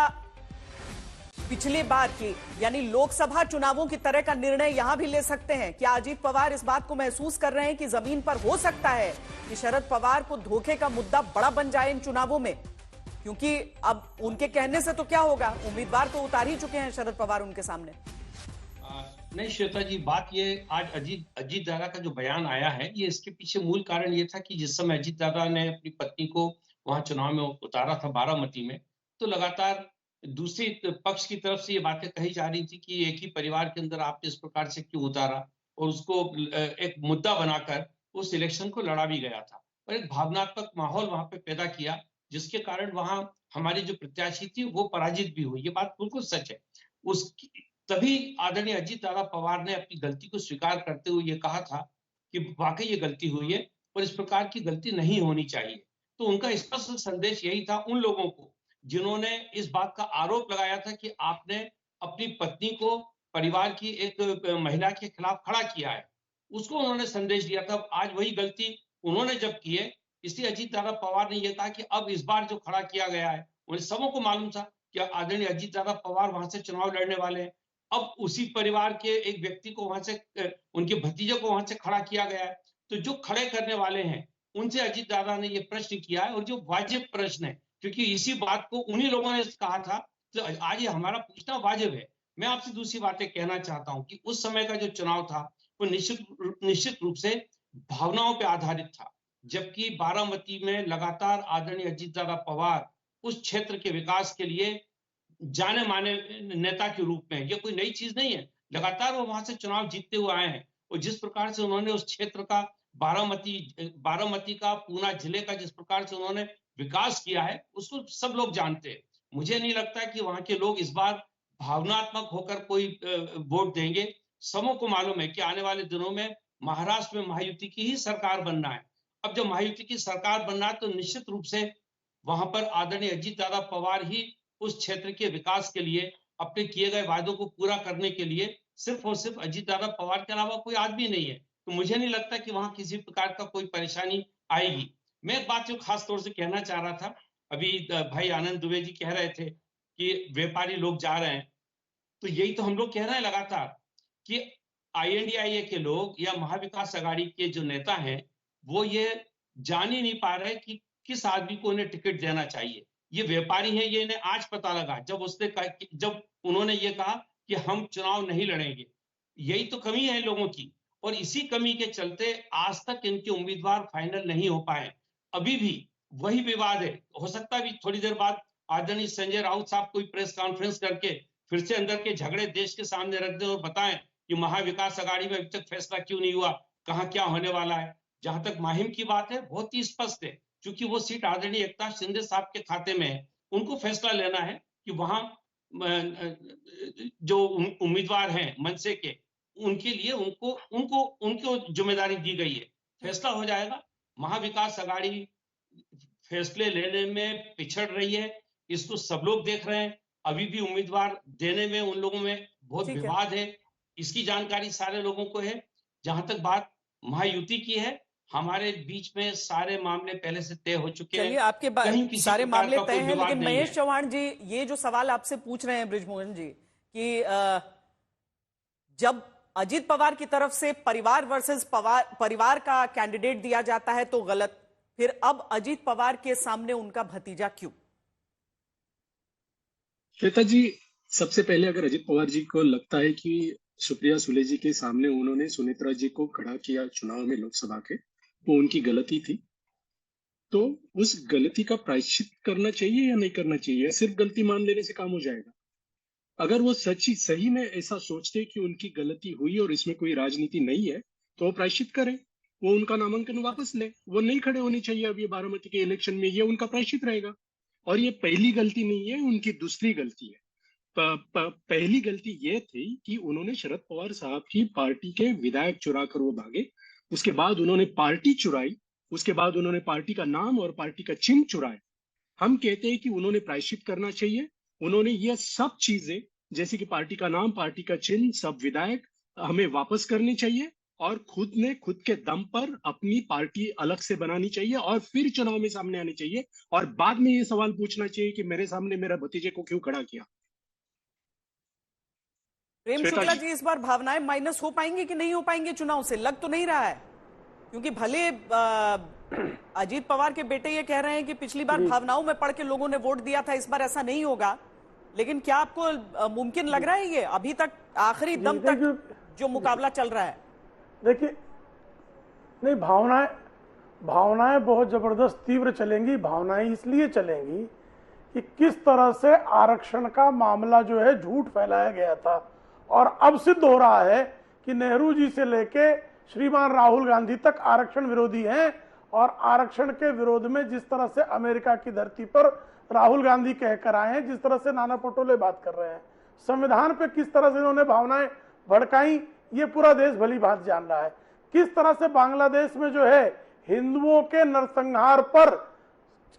पिछली बार की यानी लोकसभा चुनावों की तरह का निर्णय यहां भी ले सकते हैं? क्या अजीत पवार इस बात को महसूस कर रहे हैं कि जमीन पर हो सकता है कि शरद पवार को धोखे का मुद्दा बड़ा बन जाए इन चुनावों में? क्योंकि अब उनके कहने से तो क्या होगा, उम्मीदवार तो उतार ही चुके हैं शरद पवार उनके सामने। नहीं श्वेता जी, बात ये आज अजीत दादा का जो बयान आया है, ये इसके पीछे मूल कारण ये था कि जिस समय अजीत दादा ने अपनी पत्नी को वहां चुनाव में उतारा था बारामती में, तो लगातार दूसरी पक्ष की तरफ से ये बातें कही जा रही थी कि एक ही परिवार के अंदर आपने इस प्रकार से क्यों उतारा, और उसको एक मुद्दा बनाकर उस इलेक्शन को लड़ा भी गया था और एक भावनात्मक माहौल वहां पे पैदा किया, जिसके कारण वहां हमारी जो प्रत्याशी थी वो पराजित भी हुई। ये बात बिल्कुल सच है। उसकी तभी आदरणीय अजीत दादा पवार ने अपनी गलती को स्वीकार करते हुए ये कहा था कि वाकई ये गलती हुई है और इस प्रकार की गलती नहीं होनी चाहिए। तो उनका स्पष्ट संदेश यही था उन लोगों को जिन्होंने इस बात का आरोप लगाया था कि आपने अपनी पत्नी को परिवार की एक महिला के खिलाफ खड़ा किया है, उसको उन्होंने संदेश दिया था। आज वही गलती उन्होंने जब की है, इसलिए अजीत दादा पवार ने यह कहा कि अब इस बार जो खड़ा किया गया है, उन सबों को मालूम था कि आदरणीय अजीत दादा पवार वहां से चुनाव लड़ने वाले हैं। अब उसी परिवार के एक व्यक्ति को वहां से, उनके भतीजे को वहां से खड़ा किया गया है। तो जो खड़े करने वाले हैं उनसे अजीत दादा ने ये प्रश्न किया है, और जो वाजिब प्रश्न है, क्योंकि इसी बात को उन्हीं लोगों ने कहा था, तो आज ये हमारा पूछना वाजिब है। मैं आपसे दूसरी बातें कहना चाहता हूं कि उस समय का जो चुनाव था वो निश्चित रूप से भावनाओं पर आधारित था, जबकि बारामती में लगातार आदरणीय अजीत दादा पवार उस क्षेत्र के विकास के लिए जाने माने नेता के रूप में, ये कोई नई चीज नहीं है, लगातार वो वहां से चुनाव जीतते हुए आए हैं। और जिस प्रकार से उन्होंने उस क्षेत्र का बारामती का, पूना जिले का जिस प्रकार से उन्होंने विकास किया है, उसको सब लोग जानते हैं। मुझे नहीं लगता कि वहां के लोग इस बार भावनात्मक होकर कोई वोट देंगे। सबों को मालूम है कि आने वाले दिनों में महाराष्ट्र में महायुति की ही सरकार बनना है। अब जब महायुति की सरकार बनना है तो निश्चित रूप से वहां पर आदरणीय अजीत दादा पवार ही उस क्षेत्र के विकास के लिए, अपने किए गए वादों को पूरा करने के लिए सिर्फ और सिर्फ अजीत दादा पवार के अलावा कोई आदमी नहीं है। तो मुझे नहीं लगता कि वहां किसी प्रकार का कोई परेशानी आएगी। मैं एक बात जो खास तौर से कहना चाह रहा था, अभी भाई आनंद दुबे जी कह रहे थे कि व्यापारी लोग जा रहे हैं, तो यही तो हम लोग कह रहे हैं लगातार कि INDIA के लोग या महाविकास अघाड़ी के जो नेता हैं वो ये जान ही नहीं पा रहे कि किस आदमी को उन्हें टिकट देना चाहिए। ये व्यापारी है, ये इन्हें आज पता लगा जब उन्होंने ये कहा कि हम चुनाव नहीं लड़ेंगे। यही तो कमी है लोगों की, और इसी कमी के चलते आज तक इनके उम्मीदवार फाइनल नहीं हो पाए। अभी भी वही विवाद है। हो सकता है थोड़ी देर बाद आदरणीय संजय राउत साहब कोई प्रेस कॉन्फ्रेंस करके फिर से अंदर के झगड़े देश के सामने रख दें और बताएं कि महाविकास अघाड़ी में अभी तक फैसला क्यों नहीं हुआ, कहां क्या होने वाला है। जहां तक माहिम की बात है, बहुत ही स्पष्ट है, क्योंकि वो सीट आदरणीय एकनाथ शिंदे साहब के खाते में है। उनको फैसला लेना है कि वहां जो उम्मीदवार हैं मनसे के, उनके लिए उनको जिम्मेदारी दी गई है। फैसला हो जाएगा। महाविकास अघाड़ी फैसले लेने में पिछड़ रही है, इसको सब लोग देख रहे हैं। अभी भी उम्मीदवार देने में उन लोगों में बहुत विवाद है, इसकी जानकारी सारे लोगों को है। जहां तक बात महायुति की है, हमारे बीच में सारे मामले पहले से तय हो चुके हैं। आपके सारे मामले तय हैं, लेकिन महेश चौहान जी ये जो सवाल आपसे पूछ रहे हैं बृजमोहन जी कि जब अजीत पवार की तरफ से परिवार वर्सेस परिवार का कैंडिडेट दिया जाता है तो गलत, फिर अब अजीत पवार के सामने उनका भतीजा क्यों? श्वेता जी, सबसे पहले अगर अजीत पवार जी को लगता है कि सुप्रिया सुले जी के सामने उन्होंने सुनेत्रा जी को खड़ा किया चुनाव में लोकसभा के, वो उनकी गलती थी, तो उस गलती का प्रायश्चित करना चाहिए या नहीं करना चाहिए? सिर्फ गलती मान लेने से काम हो जाएगा? अगर वो सही में ऐसा सोचते कि उनकी गलती हुई और इसमें कोई राजनीति नहीं है, तो वो प्रायश्चित करें, वो उनका नामांकन वापस ले, वो नहीं खड़े होने चाहिए अब ये बारामती के इलेक्शन में, ये उनका प्रायश्चित रहेगा। और ये पहली गलती नहीं है, उनकी दूसरी गलती है। पहली गलती ये थी कि उन्होंने शरद पवार साहब की पार्टी के विधायक चुरा कर वो भागे, उसके बाद उन्होंने पार्टी चुराई, उसके बाद उन्होंने पार्टी का नाम और पार्टी का चिन्ह चुराए। हम कहते हैं कि उन्होंने प्रायश्चित करना चाहिए। उन्होंने ये सब चीजें, जैसे कि पार्टी का नाम, पार्टी का चिन्ह, सब विधायक हमें वापस करनी चाहिए और खुद के दम पर अपनी पार्टी अलग से बनानी चाहिए और फिर चुनाव में सामने आनी चाहिए, और बाद में ये सवाल पूछना चाहिए कि मेरे सामने मेरा भतीजे को क्यों खड़ा किया। प्रेम शुक्ला जी, इस बार भावनाएं माइनस हो पाएंगी कि नहीं हो पाएंगे चुनाव से? लग तो नहीं रहा है, क्योंकि भले अजीत पवार के बेटे ये कह रहे हैं कि पिछली बार भावनाओं में पड़ के लोगों ने वोट दिया था, इस बार ऐसा नहीं होगा। लेकिन क्या आपको मुमकिन लग रहा है ये अभी तक आखिरी दम तक जो मुकाबला चल रहा है? देखिए, नहीं, भावनाएं बहुत जबरदस्त तीव्र चलेंगी। भावनाएं इसलिए चलेंगी कि किस तरह से आरक्षण का मामला जो है झूठ फैलाया गया था, और अब सिद्ध हो रहा है कि नेहरू जी से लेके श्रीमान राहुल गांधी तक आरक्षण विरोधी हैं, और आरक्षण के विरोध में जिस तरह से अमेरिका की धरती पर राहुल गांधी कहकर आए हैं, जिस तरह से नाना पटोले बात कर रहे हैं, संविधान पे किस तरह से इन्होंने भावनाएं भड़काई, ये पूरा देश भली भांति जान रहा है। किस तरह से बांग्लादेश में जो है हिंदुओं के नरसंहार पर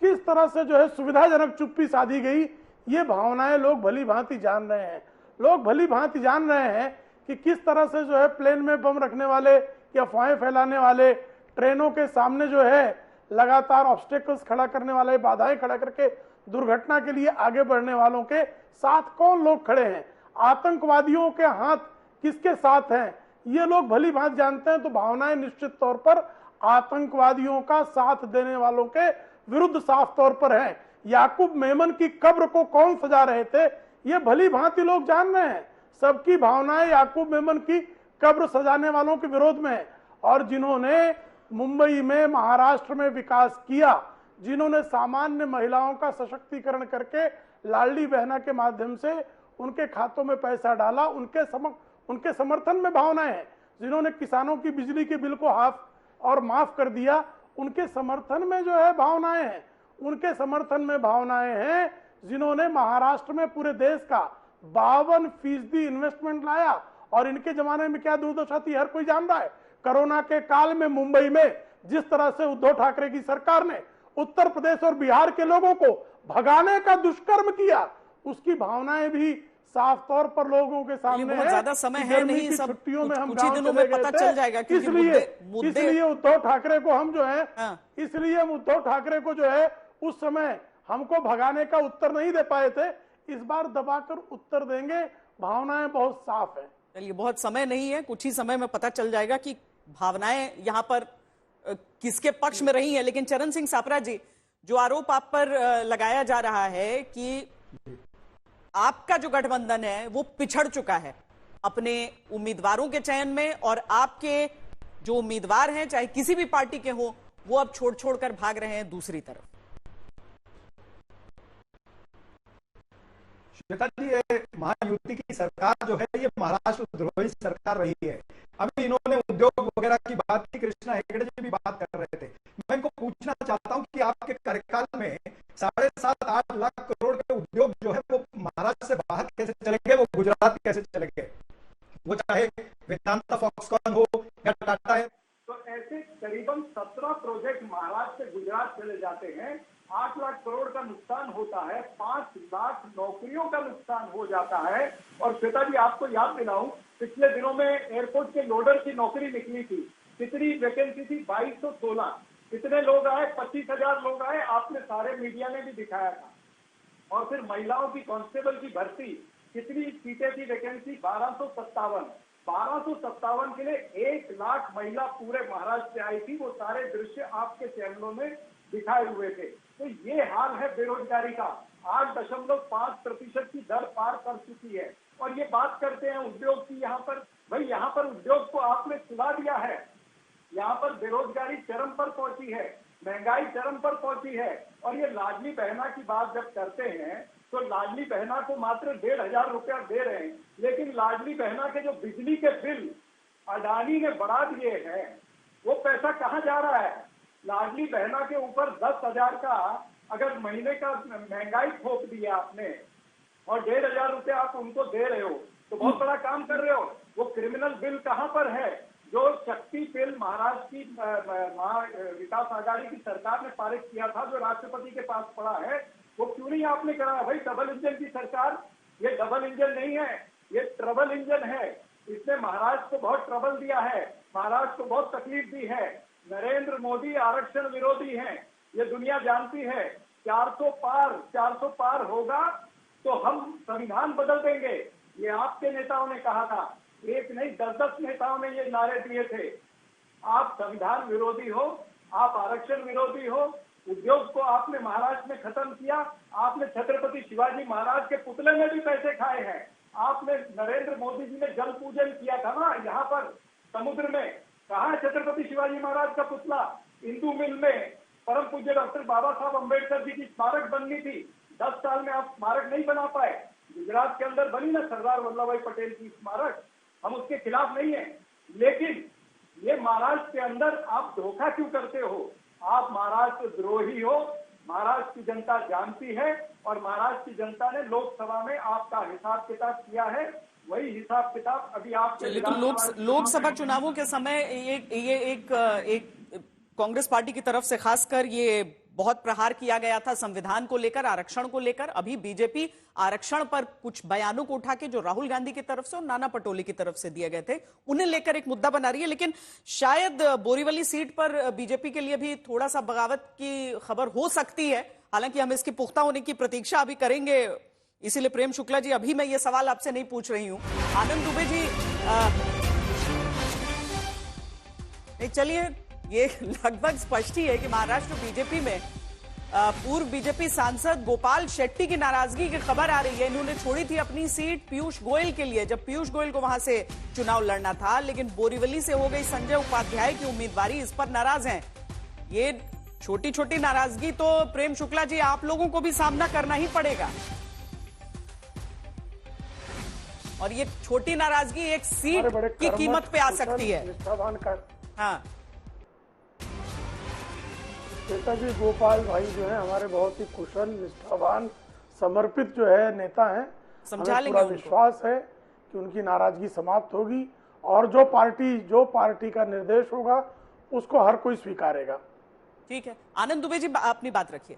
किस तरह से जो है सुविधाजनक चुप्पी साधी गई, ये भावनाएं लोग भली भांति जान रहे हैं। लोग भली भांति जान रहे हैं कि किस तरह से जो है प्लेन में बम रखने वाले या अफवाहें फैलाने वाले, ट्रेनों के सामने जो है लगातार ऑब्स्टेकल्स खड़ा करने वाले, बाधाएं खड़ा करके दुर्घटना के लिए आगे बढ़ने वालों के साथ कौन लोग खड़े हैं, आतंकवादियों के हाथ किसके साथ हैं, ये लोग भली भांति जानते हैं। तो भावनाएं निश्चित तौर पर आतंकवादियों का साथ देने वालों के विरुद्ध साफ तौर पर है। याकूब मेमन की कब्र को कौन सजा रहे थे, ये भली भांति लोग जान रहे हैं। सबकी भावनाएं याकूब मेमन की कब्र सजाने वालों के विरोध में है। और जिन्होंने मुंबई में, महाराष्ट्र में विकास किया, जिन्होंने सामान्य महिलाओं का सशक्तिकरण करके लाडली बहना के माध्यम से उनके खातों में पैसा डाला, उनके समर्थन में भावनाएं हैं। जिन्होंने किसानों की बिजली के बिल को हाफ और माफ कर दिया, उनके समर्थन में जो है भावनाएं हैं। उनके समर्थन में भावनाएं हैं जिन्होंने महाराष्ट्र में पूरे देश का 52% इन्वेस्टमेंट लाया। और इनके जमाने में क्या दुर्दशा थी, हर कोई जान रहा है। कोरोना के काल में मुंबई में जिस तरह से उद्धव ठाकरे की सरकार ने उत्तर प्रदेश और बिहार के लोगों को भगाने का दुष्कर्म किया, उसकी भावनाएं भी साफ तौर पर लोगों के सामने है। ज्यादा समय है नहीं, सब छुट्टियों में हम कुछ ही दिनों में पता चल जाएगा। इसलिए उद्धव ठाकरे को हम जो है, इसलिए हम उद्धव ठाकरे को जो है उस समय हमको भगाने का उत्तर नहीं दे पाए थे, इस बार दबाकर उत्तर देंगे। भावनाएं बहुत साफ है। चलिए, बहुत समय नहीं है, कुछ ही समय में पता चल जाएगा कि भावनाएं यहाँ पर किसके पक्ष में रही है। लेकिन चरण सिंह सापरा जी, जो आरोप आप पर लगाया जा रहा है कि आपका जो गठबंधन है वो पिछड़ चुका है अपने उम्मीदवारों के चयन में, और आपके जो उम्मीदवार हैं चाहे किसी भी पार्टी के हो, वो अब छोड़ छोड़ कर भाग रहे हैं दूसरी तरफ। श्वेता जी, ये महायुति की सरकार जो है ये महाराष्ट्र द्रोही सरकार रही है। अभी इन्होंने उद्योग वगैरह की बात की, कृष्णा हेगड़े जी भी बात कर रहे थे। मैं इनको पूछना चाहता हूं कि आपके कार्यकाल में 7.5-8 लाख करोड़ के उद्योग जो है वो महाराष्ट्र से बाहर कैसे चलेंगे, वो गुजरात कैसे चलेंगे, वो चाहे वेदांता फॉक्सकॉन हो या टाटा है। तो ऐसे करीबन 17 प्रोजेक्ट महाराष्ट्र से गुजरात चले जाते हैं। 8 लाख करोड़ का नुकसान होता है, 5 लाख नौकरियों का नुकसान हो जाता है। और श्वेता जी, आपको याद दिलाऊं, पिछले दिनों में एयरपोर्ट के लोडर की नौकरी निकली थी। कितनी वैकेंसी थी? 2216। कितने लोग आए? 25,000 लोग आए। आपने सारे मीडिया में भी दिखाया था। और फिर महिलाओं की कांस्टेबल की भर्ती, कितनी सीटें थी वैकेंसी? 1257। 1257 के लिए 1 लाख महिला पूरे महाराष्ट्र से आई थी। वो सारे दृश्य आपके चैनलों में दिखाए हुए थे। तो ये हाल है बेरोजगारी का। 8.5% की दर पार कर चुकी है। और ये बात करते हैं उद्योग की, यहाँ पर भाई, यहाँ पर उद्योग को आपने सुला दिया है। यहाँ पर बेरोजगारी चरम पर पहुंची है, महंगाई चरम पर पहुंची है। और ये लाडली बहना की बात जब करते हैं तो लाडली बहना को मात्र 1,500 रुपया दे रहे हैं, लेकिन लाडली बहना के जो बिजली के बिल अडानी ने बढ़ा दिए हैं, वो पैसा कहाँ जा रहा है? लाडली बहना के ऊपर 10,000 का अगर महीने का महंगाई थोप दिया आपने और 1,500 रुपया आप उनको दे रहे हो, तो बहुत बड़ा काम कर रहे हो। वो क्रिमिनल बिल कहाँ पर है जो शक्ति बिल महाराष्ट्र की विकास आघाड़ी की सरकार ने पारित किया था, जो राष्ट्रपति के पास पड़ा है, वो क्यों नहीं आपने कराया? भाई, डबल इंजन की सरकार, ये डबल इंजन नहीं है, ये ट्रबल इंजन है। इसने महाराष्ट्र को बहुत ट्रबल दिया है, महाराष्ट्र को बहुत तकलीफ दी है। नरेंद्र मोदी आरक्षण विरोधी हैं, ये दुनिया जानती है। 400 पार होगा तो हम संविधान बदल देंगे, ये आपके नेताओं ने कहा था। एक नहीं, 10-10 नेताओं ने ये नारे दिए थे। आप संविधान विरोधी हो, आप आरक्षण विरोधी हो, उद्योग को आपने महाराष्ट्र में खत्म किया, आपने छत्रपति शिवाजी महाराज के पुतले में भी पैसे खाए हैं, आपने नरेंद्र मोदी जी ने जल पूजन किया था ना यहाँ पर समुद्र में, कहाँ है छत्रपति शिवाजी महाराज का पुतला? इंदू मिल में परम पूज्य डॉक्टर बाबा साहब अम्बेडकर जी की स्मारक बननी थी, 10 साल में आप स्मारक नहीं बना पाए। गुजरात के अंदर बनी ना सरदार वल्लभ भाई पटेल की स्मारक, हम उसके खिलाफ नहीं है, लेकिन ये महाराष्ट्र के अंदर आप धोखा क्यों करते हो? आप महाराष्ट्र द्रोही हो, महाराष्ट्र की जनता जानती है और महाराष्ट्र की जनता ने लोकसभा में आपका हिसाब किताब किया है, वही हिसाब किताब अभी आप लोकसभा चुनावों के समय ये एक कांग्रेस पार्टी की तरफ से खासकर ये बहुत प्रहार किया गया था संविधान को लेकर, आरक्षण को लेकर। अभी बीजेपी आरक्षण पर कुछ बयानों को उठा के जो राहुल गांधी की तरफ से और नाना पटोले की तरफ से दिए गए थे उन्हें लेकर एक मुद्दा बना रही है, लेकिन शायद बोरीवली सीट पर बीजेपी के लिए भी थोड़ा सा बगावत की खबर हो सकती है। हालांकि हम इसकी पुख्ता होने की प्रतीक्षा अभी करेंगे, इसीलिए प्रेम शुक्ला जी अभी मैं ये सवाल आपसे नहीं पूछ रही हूं। आनंद दुबे जी चलिए, ये लगभग स्पष्ट ही है कि महाराष्ट्र बीजेपी में पूर्व बीजेपी सांसद गोपाल शेट्टी की नाराजगी की खबर आ रही है। इन्होंने छोड़ी थी अपनी सीट पीयूष गोयल के लिए, जब पीयूष गोयल को वहां से चुनाव लड़ना था, लेकिन बोरीवली से हो गई संजय उपाध्याय की उम्मीदवारी, इस पर नाराज हैं। ये छोटी छोटी नाराजगी तो प्रेम शुक्ला जी आप लोगों को भी सामना करना ही पड़ेगा, और ये छोटी नाराजगी एक सीट की कीमत पे आ सकती है। हाँ नेताजी गोपाल भाई जो है हमारे बहुत ही कुशल, निष्ठावान, समर्पित जो है नेता हैं। समझा लेंगे, पूरा विश्वास है कि उनकी नाराजगी समाप्त होगी और जो पार्टी का निर्देश होगा उसको हर कोई स्वीकारेगा। ठीक है, आनंद दुबे जी अपनी बात रखिए।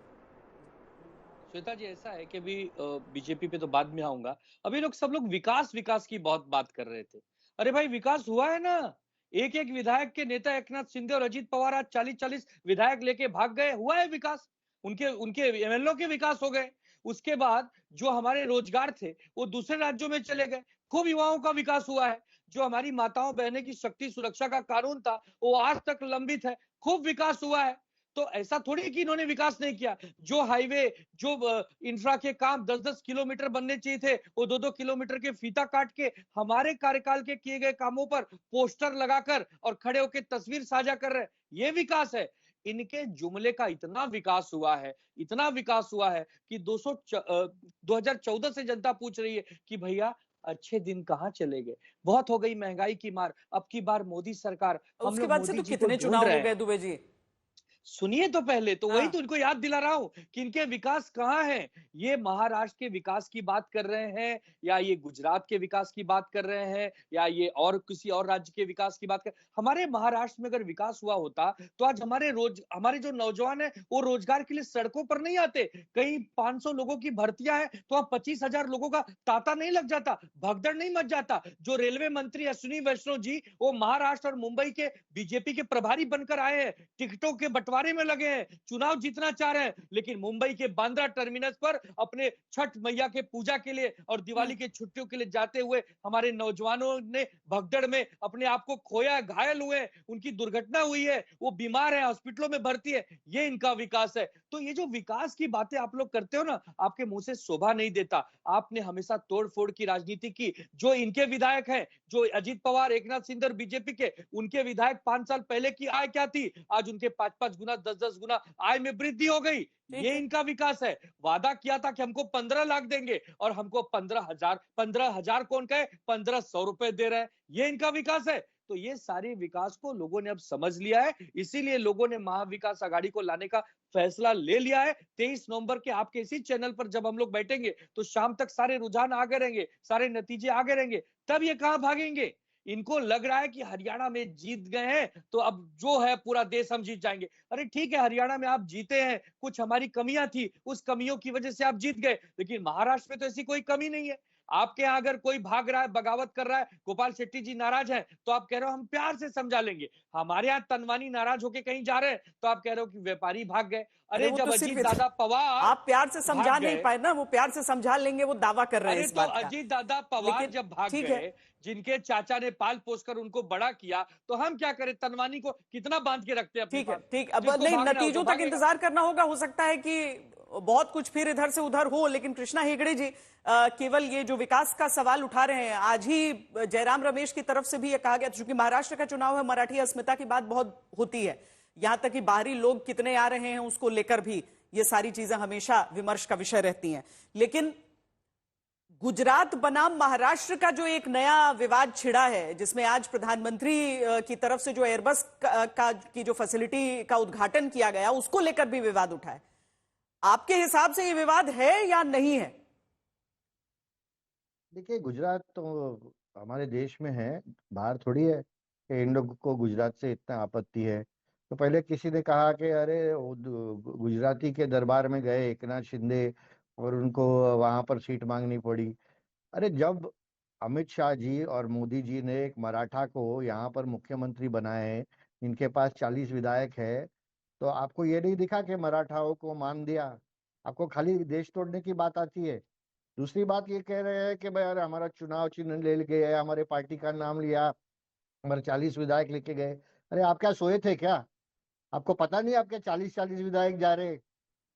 श्वेता जी, ऐसा है कि अभी बीजेपी पे तो बाद में आऊंगा, अभी सब लोग विकास की बहुत बात कर रहे थे। अरे भाई, विकास हुआ है ना, एक विधायक के नेता एकनाथ शिंदे और अजीत पवार आज 40-40 विधायक लेके भाग गए, हुआ है विकास, उनके एमएलए के विकास हो गए। उसके बाद जो हमारे रोजगार थे वो दूसरे राज्यों में चले गए, खूब युवाओं का विकास हुआ है। जो हमारी माताओं बहनें की शक्ति सुरक्षा का कानून था वो आज तक लंबित है, खूब विकास हुआ है। तो ऐसा थोड़ी कि इन्होंने विकास नहीं किया। जो हाईवे, जो इंफ्रा के काम 10-10 किलोमीटर बनने चाहिए थे, वो 2-2 किलोमीटर के फीता काट के हमारे कार्यकाल के किए गए कामों पर पोस्टर लगाकर और खड़े होकर तस्वीर साझा कर रहे हैं, ये विकास है। इनके जुमले का इतना विकास हुआ है कि 2014 से जनता पूछ रही है कि भैया अच्छे दिन कहाँ चले गए, बहुत हो गई महंगाई की मार, अब की बार मोदी सरकार। उसके बाद से तो कितने चुनाव हो गए दुबे जी? सुनिए तो पहले तो वही तो उनको याद दिला रहा हूं कि इनके विकास कहाँ हैं। ये महाराष्ट्र के विकास की बात कर रहे हैं, या ये गुजरात के विकास की बात कर रहे हैं, या ये और किसी और राज्य के विकास की बात कर। हमारे महाराष्ट्र में अगर विकास हुआ होता तो आज हमारे जो नौजवान है वो रोजगार के लिए सड़कों पर नहीं आते। कहीं 500 लोगों की भर्तियां हैं तो अब 25,000 लोगों का तांता नहीं लग जाता, भगदड़ नहीं मच जाता। जो रेलवे मंत्री अश्विनी वैष्णव जी, वो महाराष्ट्र और मुंबई के बीजेपी के प्रभारी बनकर आए हैं, टिकटों के बंटवारे में लगे हैं, चुनाव जीतना चाह रहे हैं, लेकिन मुंबई के बांद्रा टर्मिनस पर अपने छठ मैया के पूजा के लिए और दिवाली के छुट्टियों के लिए जाते हुए हमारे नौजवानों ने भगदड़ में अपने आप को खोया, घायल हुए, उनकी दुर्घटना हुई है, वो बीमार है, हॉस्पिटलों में भर्ती है। ये इनका विकास है। तो ये जो विकास की बातें आप लोग करते हो ना, आपके मुंह से शोभा नहीं देता। आपने हमेशा तोड़-फोड़ की राजनीति की। जो इनके विधायक हैं, जो अजीत पवार, एकनाथ शिंदे और बीजेपी के, उनके विधायक 5 साल पहले की आय क्या थी, आज उनके 5-5 गुना 10-10 गुना आय में वृद्धि हो गई। ये इनका विकास है। वादा किया था कि हमको 15 लाख देंगे और हमको 15,000 कौन कहे, 1,500 रुपए दे रहे हैं। ये इनका विकास है। तो ये सारे विकास को लोगों ने अब समझ लिया है, इसीलिए लोगों ने महाविकास आघाड़ी को लाने का फैसला ले लिया है। 23 नवंबर के आपके इसी चैनल पर जब हम लोग बैठेंगे तो शाम तक सारे रुझान आगे रहेंगे, सारे नतीजे आगे रहेंगे, तब ये कहां भागेंगे। इनको लग रहा है कि हरियाणा में जीत गए हैं तो अब जो है पूरा देश हम जीत जाएंगे। अरे ठीक है, हरियाणा में आप जीते हैं, कुछ हमारी कमियां थी, उस कमियों की वजह से आप जीत गए, लेकिन महाराष्ट्र में तो ऐसी कोई कमी नहीं है। आपके यहाँ अगर कोई भाग रहा है, बगावत कर रहा है, गोपाल शेट्टी जी नाराज है, तो आप कह रहे हो हम प्यार से समझा लेंगे। हमारे यहाँ तनवानी नाराज होके कहीं जा रहे हैं, तो आप कह रहे हो कि व्यापारी भाग गए। अरे वो जब तो अजीत दादा पवार, आप प्यार से समझा नहीं पाए ना, वो प्यार से समझा लेंगे, वो दावा कर रहे हैं अरे इस तो बात का। अजीत दादा पवार जब भाग गए, जिनके चाचा ने पाल पोस कर उनको बड़ा किया, तो हम क्या करें? तनवानी को कितना बांध के रखते हैं? ठीक है, ठीक। अब नहीं, नतीजों तक इंतजार करना होगा। हो सकता है कि बहुत कुछ फिर इधर से उधर हो, लेकिन कृष्णा हेगड़े जी केवल ये जो विकास का सवाल उठा रहे हैं, आज ही जयराम रमेश की तरफ से भी ये कहा गया, क्योंकि महाराष्ट्र का चुनाव है, मराठी अस्मिता की बात बहुत होती है, यहां तक कि बाहरी लोग कितने आ रहे हैं उसको लेकर भी ये सारी चीजें हमेशा विमर्श का विषय रहती हैं। लेकिन गुजरात बनाम महाराष्ट्र का जो एक नया विवाद छिड़ा है, जिसमें आज प्रधानमंत्री की तरफ से जो एयरबस की जो फैसिलिटी का उद्घाटन किया गया, उसको लेकर भी विवाद उठा है। आपके हिसाब से ये विवाद है या नहीं है? देखिए, गुजरात तो हमारे देश में है, बाहर थोड़ी है कि इन लोगों को गुजरात से इतना आपत्ति है। तो पहले किसी ने कहा कि अरे गुजराती के दरबार में गए एकनाथ शिंदे और उनको वहां पर सीट मांगनी पड़ी। अरे जब अमित शाह जी और मोदी जी ने एक मराठा को यहाँ पर मुख्यमंत्री बनाए हैं, इनके पास 40 विधायक है, तो आपको ये नहीं दिखा कि मराठाओं को मान दिया? आपको खाली देश तोड़ने की बात आती है। दूसरी बात ये कह रहे हैं कि भाई अरे हमारा चुनाव चिन्ह ले गए, हमारे पार्टी का नाम लिया, हमारे 40 विधायक लेके गए। अरे आप क्या सोए थे क्या? आपको पता नहीं आपके 40 विधायक जा रहे,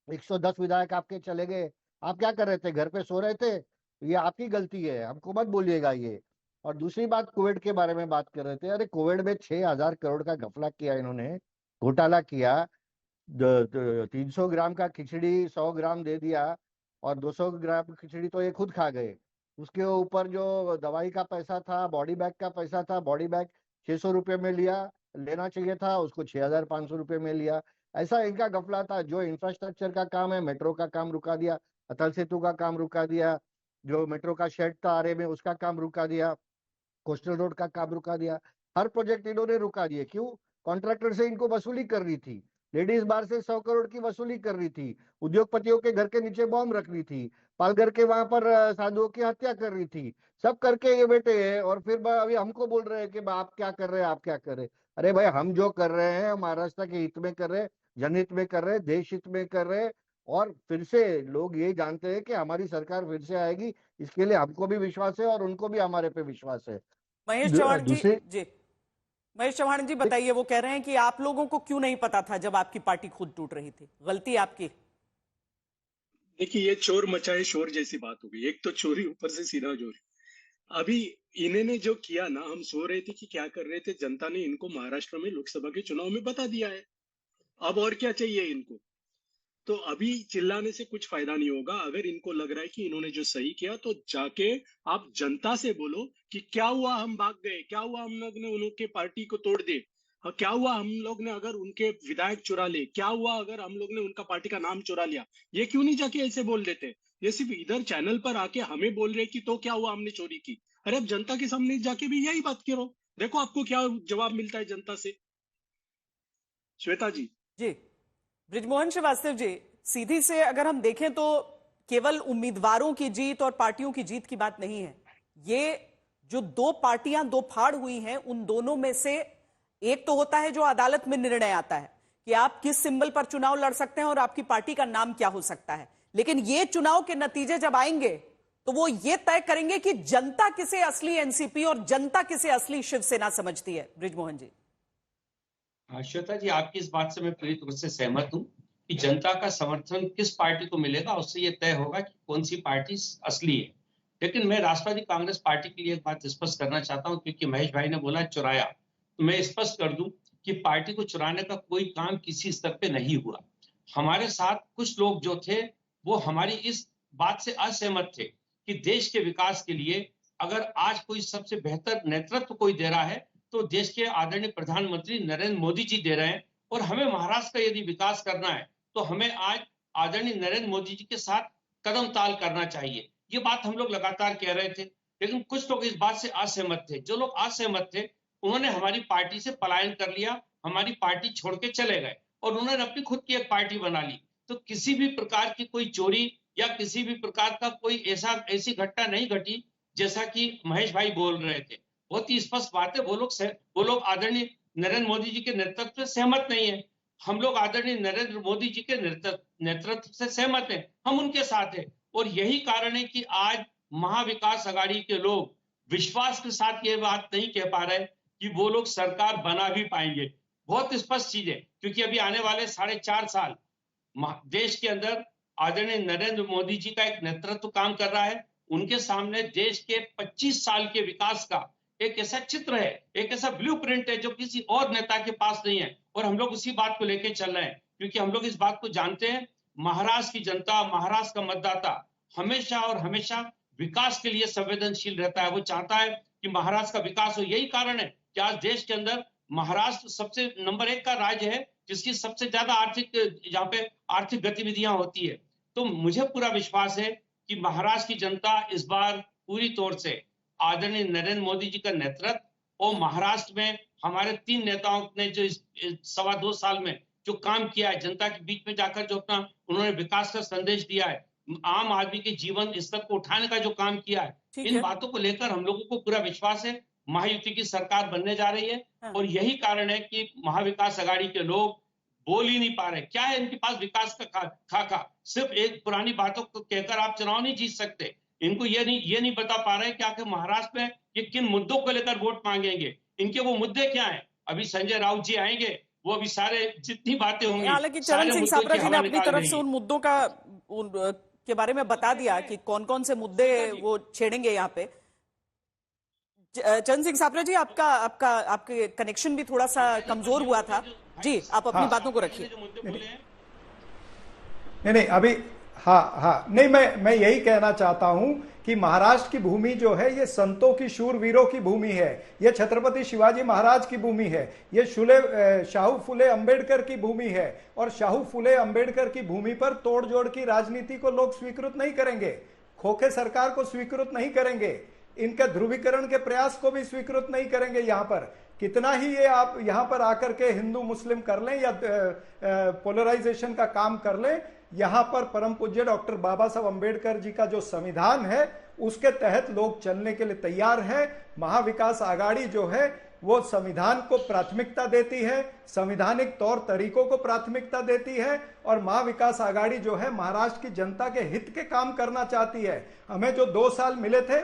110 विधायक आपके चले गए? आप क्या कर रहे थे? घर पे सो रहे थे? ये आपकी गलती है, हमको मत बोलिएगा ये। और दूसरी बात, कोविड के बारे में बात कर रहे थे। अरे कोविड में 6,000 करोड़ का घपला किया इन्होंने, घोटाला किया। 300 ग्राम का खिचड़ी 100 ग्राम दे दिया और 200 ग्राम खिचड़ी तो ये खुद खा गए। उसके ऊपर जो दवाई का पैसा था, बॉडी बैग का पैसा था, बॉडी बैग 600 रुपये में लेना चाहिए था, उसको 6,500 रुपये में लिया। ऐसा इनका घपला था। जो इंफ्रास्ट्रक्चर का काम है, मेट्रो का काम रुका दिया, अटल सेतु का काम रुका दिया, जो मेट्रो का शेड था आरे में उसका काम रुका दिया, कोस्टल रोड का काम रुका दिया। हर प्रोजेक्ट इन्होंने रुका दिए। क्यों? कॉन्ट्रैक्टर से इनको वसूली कर रही थी, लेडीज बार से 100 करोड़ की वसूली कर रही थी, उद्योगपतियों के घर के नीचे बॉम्ब रख रही थी, पालघर के वहां पर साधुओं की हत्या कर रही थी। सब करके ये बैठे हैं और फिर अभी हमको बोल रहे हैं कि आप क्या कर रहे हैं, आप क्या कर रहे हैं। अरे भाई, हम जो कर रहे हैं महाराष्ट्र के हित में कर रहे हैं, जनहित में कर रहे हैं, देश हित में कर रहे हैं। और फिर से लोग ये जानते हैं कि हमारी सरकार फिर से आएगी, इसके लिए हमको भी विश्वास है और उनको भी हमारे पे विश्वास है। महेश चौहान जी, महेश चौहान जी बताइए, वो कह रहे हैं कि आप लोगों को क्यों नहीं पता था जब आपकी पार्टी खुद टूट रही थी? गलती आपकी। देखिए, ये चोर मचाए शोर जैसी बात हो गई। एक तो चोरी, ऊपर से सीधा चोरी। अभी इन्होंने जो किया ना, हम सो रहे थे कि क्या कर रहे थे, जनता ने इनको महाराष्ट्र में लोकसभा के चुनाव में बता दिया है। अब और क्या चाहिए इनको? तो अभी चिल्लाने से कुछ फायदा नहीं होगा। अगर इनको लग रहा है कि इन्होंने जो सही किया, तो जाके आप जनता से बोलो कि क्या हुआ हम भाग गए, क्या हुआ हम लोग ने उनके पार्टी को तोड़ दे, क्या हुआ हम लोग ने अगर उनके विधायक चुरा ले, क्या हुआ अगर हम लोग ने उनका पार्टी का नाम चुरा लिया। ये क्यों नहीं जाके ऐसे बोल देते? ये सिर्फ इधर चैनल पर आके हमें बोल रहे कि तो क्या हुआ हमने चोरी की। अरे अब जनता के सामने जाके भी यही बात करो, देखो आपको क्या जवाब मिलता है जनता से। श्वेता जी। जी, बृजमोहन श्रीवास्तव जी, सीधी से अगर हम देखें तो केवल उम्मीदवारों की जीत और पार्टियों की जीत की बात नहीं है। ये जो दो पार्टियां दो फाड़ हुई हैं, उन दोनों में से एक तो होता है जो अदालत में निर्णय आता है कि आप किस सिंबल पर चुनाव लड़ सकते हैं और आपकी पार्टी का नाम क्या हो सकता है। लेकिन ये चुनाव के नतीजे जब आएंगे तो वो ये तय करेंगे कि जनता किसे असली एनसीपी और जनता किसे असली शिवसेना समझती है। बृजमोहन जी। श्वेता जी, आपकी इस बात से मैं पूरी तरह से सहमत हूं कि जनता का समर्थन किस पार्टी को मिलेगा, उससे ये तय होगा कि कौन सी पार्टी असली है। लेकिन मैं राष्ट्रवादी कांग्रेस पार्टी के लिए एक बात स्पष्ट करना चाहता हूं, क्योंकि महेश भाई ने बोला चुराया, तो मैं स्पष्ट कर दूं कि पार्टी को चुराने का कोई काम किसी स्तर पे नहीं हुआ। हमारे साथ कुछ लोग जो थे वो हमारी इस बात से असहमत थे कि देश के विकास के लिए अगर आज कोई सबसे बेहतर नेतृत्व कोई दे रहा है तो देश के आदरणीय प्रधानमंत्री नरेंद्र मोदी जी दे रहे हैं, और हमें महाराष्ट्र का यदि विकास करना है तो हमें आज आदरणीय नरेंद्र मोदी जी के साथ कदम ताल करना चाहिए। ये बात हम लोग लगातार कह रहे थे, लेकिन कुछ लोग इस बात से असहमत थे। जो लोग असहमत थे उन्होंने हमारी पार्टी से पलायन कर लिया, हमारी पार्टी छोड़ के चले गए और उन्होंने अपनी खुद की एक पार्टी बना ली। तो किसी भी प्रकार की कोई चोरी या किसी भी प्रकार का कोई ऐसी घटना नहीं घटी जैसा कि महेश भाई बोल रहे थे। बहुत ही स्पष्ट बात है, वो लोग आदरणीय नरेंद्र मोदी जी के नेतृत्व से सहमत नहीं है। हम लोग आदरणीय नरेंद्र मोदी जी के नेतृत्व से सहमत हैं, हम उनके साथ हैं। और यही कारण है कि आज महाविकास आघाड़ी के लोग विश्वास के साथ ये बात नहीं कह पा रहे कि वो लोग सरकार बना भी पाएंगे। बहुत स्पष्ट चीज है, क्योंकि अभी आने वाले 4.5 साल देश के अंदर आदरणीय नरेंद्र मोदी जी का एक नेतृत्व काम कर रहा है। उनके सामने देश के 25 साल के विकास का एक ऐसा चित्र है, एक ऐसा ब्लूप्रिंट है जो किसी और नेता के पास नहीं है। और हम लोग उसी बात को लेके चल रहे हैं, क्योंकि हम लोग इस बात को जानते हैं, महाराष्ट्र की जनता, महाराष्ट्र का मतदाता हमेशा और हमेशा विकास के लिए संवेदनशील रहता है। वो चाहता है कि महाराष्ट्र का विकास हो। यही कारण है कि आज देश के अंदर महाराष्ट्र सबसे नंबर 1 का राज्य है, जिसकी सबसे ज्यादा जहाँ पे आर्थिक गतिविधियां होती है। तो मुझे पूरा विश्वास है कि महाराष्ट्र की जनता इस बार पूरी तौर से आदरणीय नरेंद्र मोदी जी का नेतृत्व और महाराष्ट्र में हमारे 3 नेताओं ने जो इस 2.25 साल में जो काम किया है, जनता के बीच में जाकर जो अपना उन्होंने विकास का संदेश दिया है, आम आदमी के जीवन स्तर को उठाने का जो काम किया है, इन बातों को लेकर हम लोगों को पूरा विश्वास है महायुति की सरकार बनने जा रही है। और यही कारण है कि महाविकास आघाड़ी के लोग बोल ही नहीं पा रहे। क्या है इनके पास विकास का खाका? सिर्फ एक पुरानी बातों को कहकर आप चुनाव नहीं जीत सकते। इनको ये नहीं बता पा रहे कि आखिर महाराष्ट्र में ये किन मुद्दों को लेकर वोट मांगेंगे, इनके वो मुद्दे क्या हैं। अभी संजय राउत जी आएंगे, वो अभी सारे जितनी बातें होंगी, हालांकि चरण सिंह सापरा जी ने अपनी तरफ से उन मुद्दों के बारे में बता दिया कि कौन कौन से मुद्दे वो छेड़ेंगे यहाँ पे। चरण सिंह सापरा जी, आपके कनेक्शन भी थोड़ा सा कमजोर हुआ था जी, आप अपनी बातों को रखिए। नहीं अभी नहीं, मैं यही कहना चाहता हूं कि महाराष्ट्र की भूमि जो है ये संतों की, शूरवीरों की भूमि है। ये छत्रपति शिवाजी महाराज की भूमि है। ये शाहू फुले अंबेडकर की भूमि है। और शाहू फुले अंबेडकर की भूमि पर तोड़जोड़ की राजनीति को लोग स्वीकृत नहीं करेंगे, खोखे सरकार को स्वीकृत नहीं करेंगे, इनके ध्रुवीकरण के प्रयास को भी स्वीकृत नहीं करेंगे। यहाँ पर कितना ही ये आप यहाँ पर आकर के हिंदू मुस्लिम कर लें या पोलराइजेशन का काम कर लें, यहाँ पर परम पूज्य डॉक्टर बाबा साहब अंबेडकर जी का जो संविधान है उसके तहत लोग चलने के लिए तैयार है। महाविकास आघाड़ी जो है वो संविधान को प्राथमिकता देती है, संवैधानिक तौर तरीकों को प्राथमिकता देती है। और महाविकास आघाड़ी जो है महाराष्ट्र की जनता के हित के काम करना चाहती है। हमें जो 2 साल मिले थे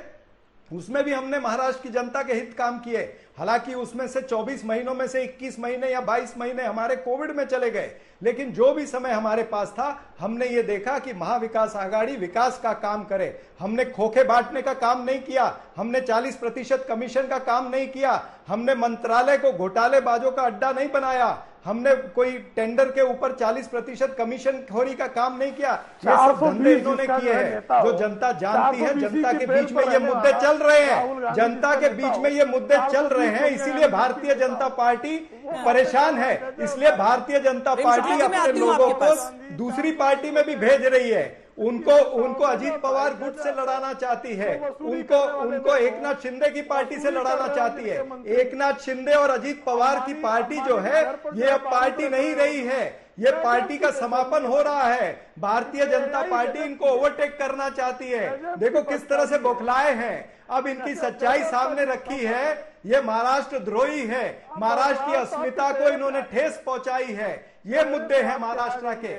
उसमें भी हमने महाराष्ट्र की जनता के हित काम किए। हालांकि उसमें से 24 महीनों में से 21 महीने या 22 महीने हमारे कोविड में चले गए, लेकिन जो भी समय हमारे पास था हमने ये देखा कि महाविकास आघाड़ी विकास का काम करे। हमने खोखे बांटने का काम नहीं किया, हमने 40% कमीशन का काम नहीं किया, हमने मंत्रालय को घोटालेबाजों का अड्डा नहीं बनाया, हमने कोई टेंडर के ऊपर 40% कमीशन खोरी का काम नहीं किया। ये सब धंधे इन्होंने किए हैं जो जनता जानती है। जनता के बीच में ये मुद्दे चल रहे हैं, जनता के बीच में ये मुद्दे चल रहे हैं, इसीलिए भारतीय जनता पार्टी परेशान है। इसलिए भारतीय जनता पार्टी अपने लोगों को दूसरी पार्टी में भी भेज रही है। उनको अजीत पवार गुट से लड़ाना चाहती है, उनको एकनाथ शिंदे की पार्टी से लड़ाना चाहती है। एकनाथ शिंदे और अजीत पवार की पार्टी जो है ये अब पार्टी नहीं रही है, ये पार्टी का समापन हो रहा है। भारतीय जनता पार्टी इनको ओवरटेक करना चाहती है। देखो किस तरह से बौखलाए हैं। अब इनकी सच्चाई सामने रखी है। ये महाराष्ट्र द्रोही है, महाराष्ट्र की अस्मिता को इन्होंने ठेस पहुंचाई है। ये मुद्दे हैं महाराष्ट्र के,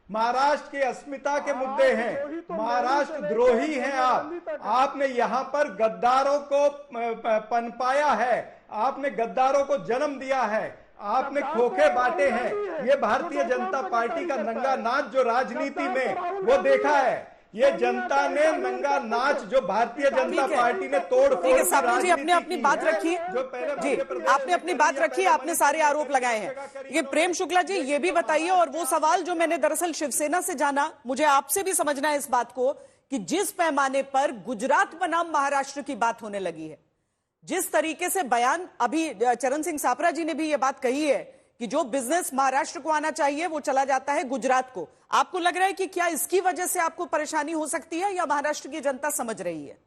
महाराष्ट्र की अस्मिता के मुद्दे हैं। महाराष्ट्र द्रोही हैं आप। आपने यहाँ पर गद्दारों को पनपाया है, आपने गद्दारों को जन्म दिया है, आपने खोखे बांटे हैं। ये भारतीय जनता पार्टी का नंगा नाच जो राजनीति में वो देखा है, ये जनता ने नंगा नाच जो भारतीय जनता पार्टी ने तोड़ फोड़ सापरा जी अपने अपनी बात रखी जी, आपने अपनी बात रखी, आपने सारे आरोप लगाए हैं। ये प्रेम शुक्ला जी ये भी बताइए, और वो सवाल जो मैंने दरअसल शिवसेना से जाना, मुझे आपसे भी समझना है इस बात को कि जिस पैमाने पर गुजरात बनाम महाराष्ट्र की बात होने लगी है, जिस तरीके से बयान अभी चरण सिंह सापरा जी ने भी ये बात कही है कि जो बिजनेस महाराष्ट्र को आना चाहिए वो चला जाता है गुजरात को, आपको लग रहा है कि क्या इसकी वजह से आपको परेशानी हो सकती है या महाराष्ट्र की जनता समझ रही है?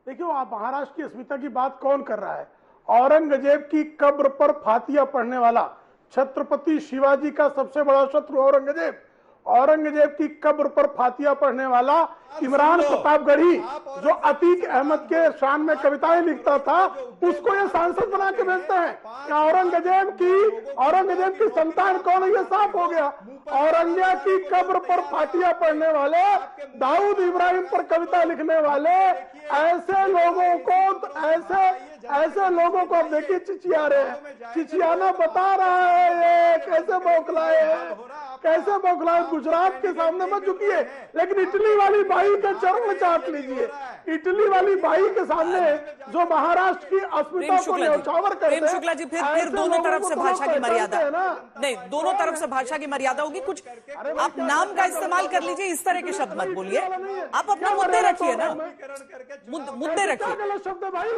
देखिए, आप महाराष्ट्र की अस्मिता की बात कौन कर रहा है? औरंगजेब की कब्र पर फातिया पढ़ने वाला छत्रपति शिवाजी का सबसे बड़ा शत्रु औरंगजेब, औरंगजेब की कब्र पर फातिया पढ़ने वाला इमरान प्रतापगढ़ी, जो अतीक अहमद के शान में कविताएं लिखता था, उसको ये सांसद बना के भेजते हैं। क्या औरंगजेब की संतान कौन है, ये साफ हो गया। औरंगजेब की कब्र पर फातिया पढ़ने वाले, दाऊद इब्राहिम पर कविता लिखने वाले ऐसे लोगों को अब देखिए चिचिया रहे हैं। चिचियाना बता रहा है ये कैसे बौखलाए। गुजरात के सामने मत झुकिए, लेकिन इटली वाली बाई के चरण चाट लीजिए। इटली वाली बाई के सामने जो महाराष्ट्र की अस्मिता को न्यौछावर करते हैं। शुक्ला जी, फिर दोनों तरफ से भाषा की मर्यादा नहीं, दोनों तरफ से भाषा की मर्यादा होगी। कुछ आप नाम का इस्तेमाल कर लीजिए, इस तरह के शब्द मत बोलिए। आप अपना मुद्दे रखिए ना, मुद्दे रखिए। गलत शब्द है भाई,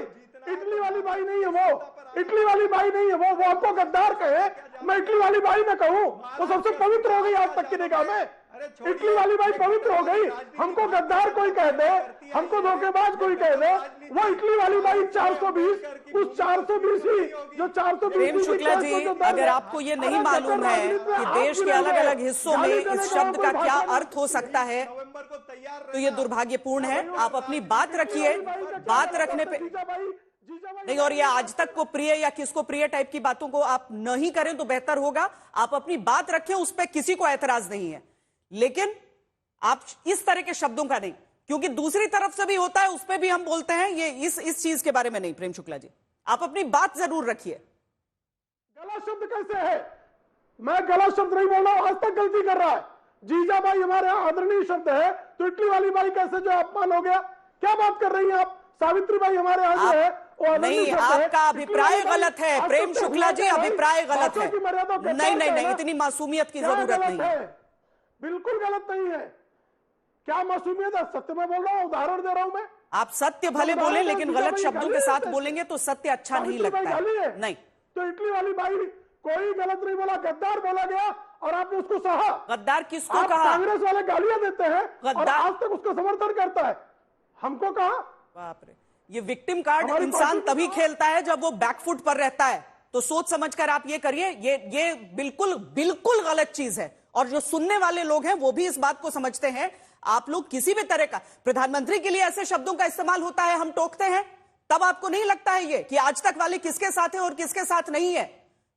इटली वाली बाई नहीं है वो, इटली वाली बाई नहीं है वो आपको गद्दार कहे, मैं इटली वाली बाई न कहूं, वो सबसे पवित्र हो गई आज तक की निगाह में। इटली वाली बाई पवित्र हो गई, हमको गद्दार कोई कह दे, हमको धोखेबाज कोई कह दे, वो इटली वाली बाई 420, उस 420 ही जो 420। प्रेम शुक्ला जी, अगर आपको ये नहीं मालूम है कि देश के अलग अलग हिस्सों में इस शब्द का क्या अर्थ हो सकता है, तो ये दुर्भाग्यपूर्ण है। आप अपनी बात रखिए, बात रखने पे नहीं, और ये आज तक को प्रिय या किसको प्रिय टाइप की बातों को आप नहीं करें तो बेहतर होगा। आप अपनी बात रखें, उस पर किसी को ऐतराज नहीं है, लेकिन आप इस तरह के शब्दों का नहीं, क्योंकि दूसरी तरफ से भी होता है, उस पर भी हम बोलते हैं। ये इस चीज के बारे में नहीं। प्रेम शुक्ला जी, आप अपनी बात जरूर रखिए। गलत शब्द कैसे है? मैं गलत शब्द नहीं बोल रहा हूं, आज तक गलती कर रहा है। जीजा बाई हमारे यहां आदरणीय शब्द है, तो इटली वाली बाई कैसे जो अपमान हो गया? क्या बात कर रही हैं आप? सावित्री बाई हमारे यहाँ जो है नहीं, आपका अभिप्राय गलत है प्रेम शुक्ला जी, अभिप्राय गलत है। नहीं, इतनी मासूमियत की जरूरत नहीं है, बिल्कुल गलत नहीं है। क्या मासूमियत है? सत्य में बोल रहा हूँ, उदाहरण दे रहा हूँ मैं। आप सत्य भले बोले, लेकिन गलत शब्दों के साथ बोलेंगे तो सत्य अच्छा नहीं लगता है। नहीं, तो इटली वाली बाई कोई गलत नहीं बोला, गद्दार बोला गया और आपने उसको सहा। गद्दार किसको कहा? कांग्रेस वाले गालियां देते हैं और आज तक उसका समर्थन करता है। हमको कहा? बाप रे, ये विक्टिम कार्ड इंसान तभी खेलता है जब वो बैकफुट पर रहता है। तो सोच समझकर आप ये करिए, ये बिल्कुल गलत चीज है। और जो सुनने वाले लोग हैं वो भी इस बात को समझते हैं। आप लोग किसी भी तरह का, प्रधानमंत्री के लिए ऐसे शब्दों का इस्तेमाल होता है, हम टोकते हैं, तब आपको नहीं लगता है ये कि आज तक वाले किसके साथ है और किसके साथ नहीं है?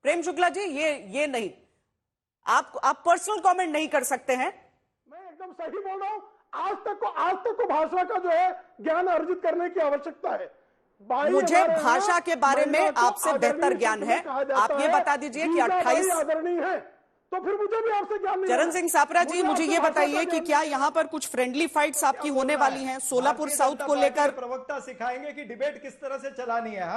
प्रेम शुक्ला जी, ये नहीं, आप पर्सनल कमेंट नहीं कर सकते हैं। मैं एकदम सही बोल रहा हूं। आज तक को भाषा का जो है ज्ञान अर्जित करने की आवश्यकता है। मुझे भाषा के बारे में आपसे बेहतर ज्ञान है। आप ये बता दीजिए कि 28 आदरणीय है, तो फिर मुझे भी आपसे ज्ञान नहीं। चरण सिंह सापरा जी, मुझे ये बताइए कि क्या यहाँ पर कुछ फ्रेंडली फाइट्स आपकी होने वाली हैं सोलापुर साउथ को लेकर? प्रवक्ता सिखाएंगे कि डिबेट किस तरह से चलानी है।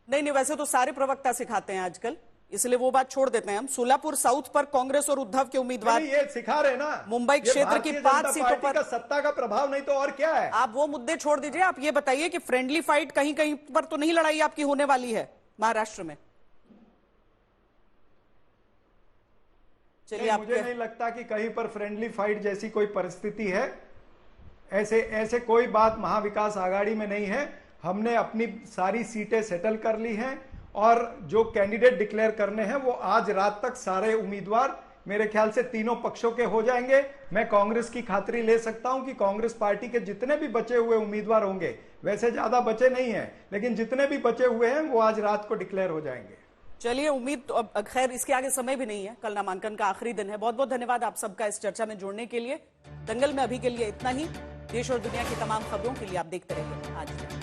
नहीं, वैसे तो सारे प्रवक्ता सिखाते हैं आजकल, इसलिए वो बात छोड़ देते हैं हम। सोलापुर साउथ पर कांग्रेस और उद्धव के उम्मीदवार ये सिखा रहे ना, मुंबई क्षेत्र की 5 सीटों पर सत्ता का प्रभाव नहीं तो और क्या है? आप वो मुद्दे छोड़ दीजिए, आप ये बताइए कि फ्रेंडली फाइट कहीं कहीं पर तो नहीं लड़ाई आपकी होने वाली है महाराष्ट्र में? चलिए, मुझे नहीं लगता कि कहीं पर फ्रेंडली फाइट जैसी कोई परिस्थिति है। ऐसे कोई बात महाविकास आघाड़ी में नहीं है। हमने अपनी सारी सीटें सेटल कर ली हैं और जो कैंडिडेट डिक्लेयर करने हैं वो आज रात तक सारे उम्मीदवार मेरे ख्याल से तीनों पक्षों के हो जाएंगे। मैं कांग्रेस की खातिरी ले सकता हूं कि कांग्रेस पार्टी के जितने भी बचे हुए उम्मीदवार होंगे, वैसे ज्यादा बचे नहीं हैं, लेकिन जितने भी बचे हुए हैं वो आज रात को डिक्लेयर हो जाएंगे। चलिए, उम्मीद तो अब खैर इसके आगे समय भी नहीं है, कल नामांकन का आखिरी दिन है। बहुत बहुत धन्यवाद आप सबका इस चर्चा में जुड़ने के लिए। दंगल में अभी के लिए इतना ही। देश और दुनिया की तमाम खबरों के लिए आप देखते रहिए आज।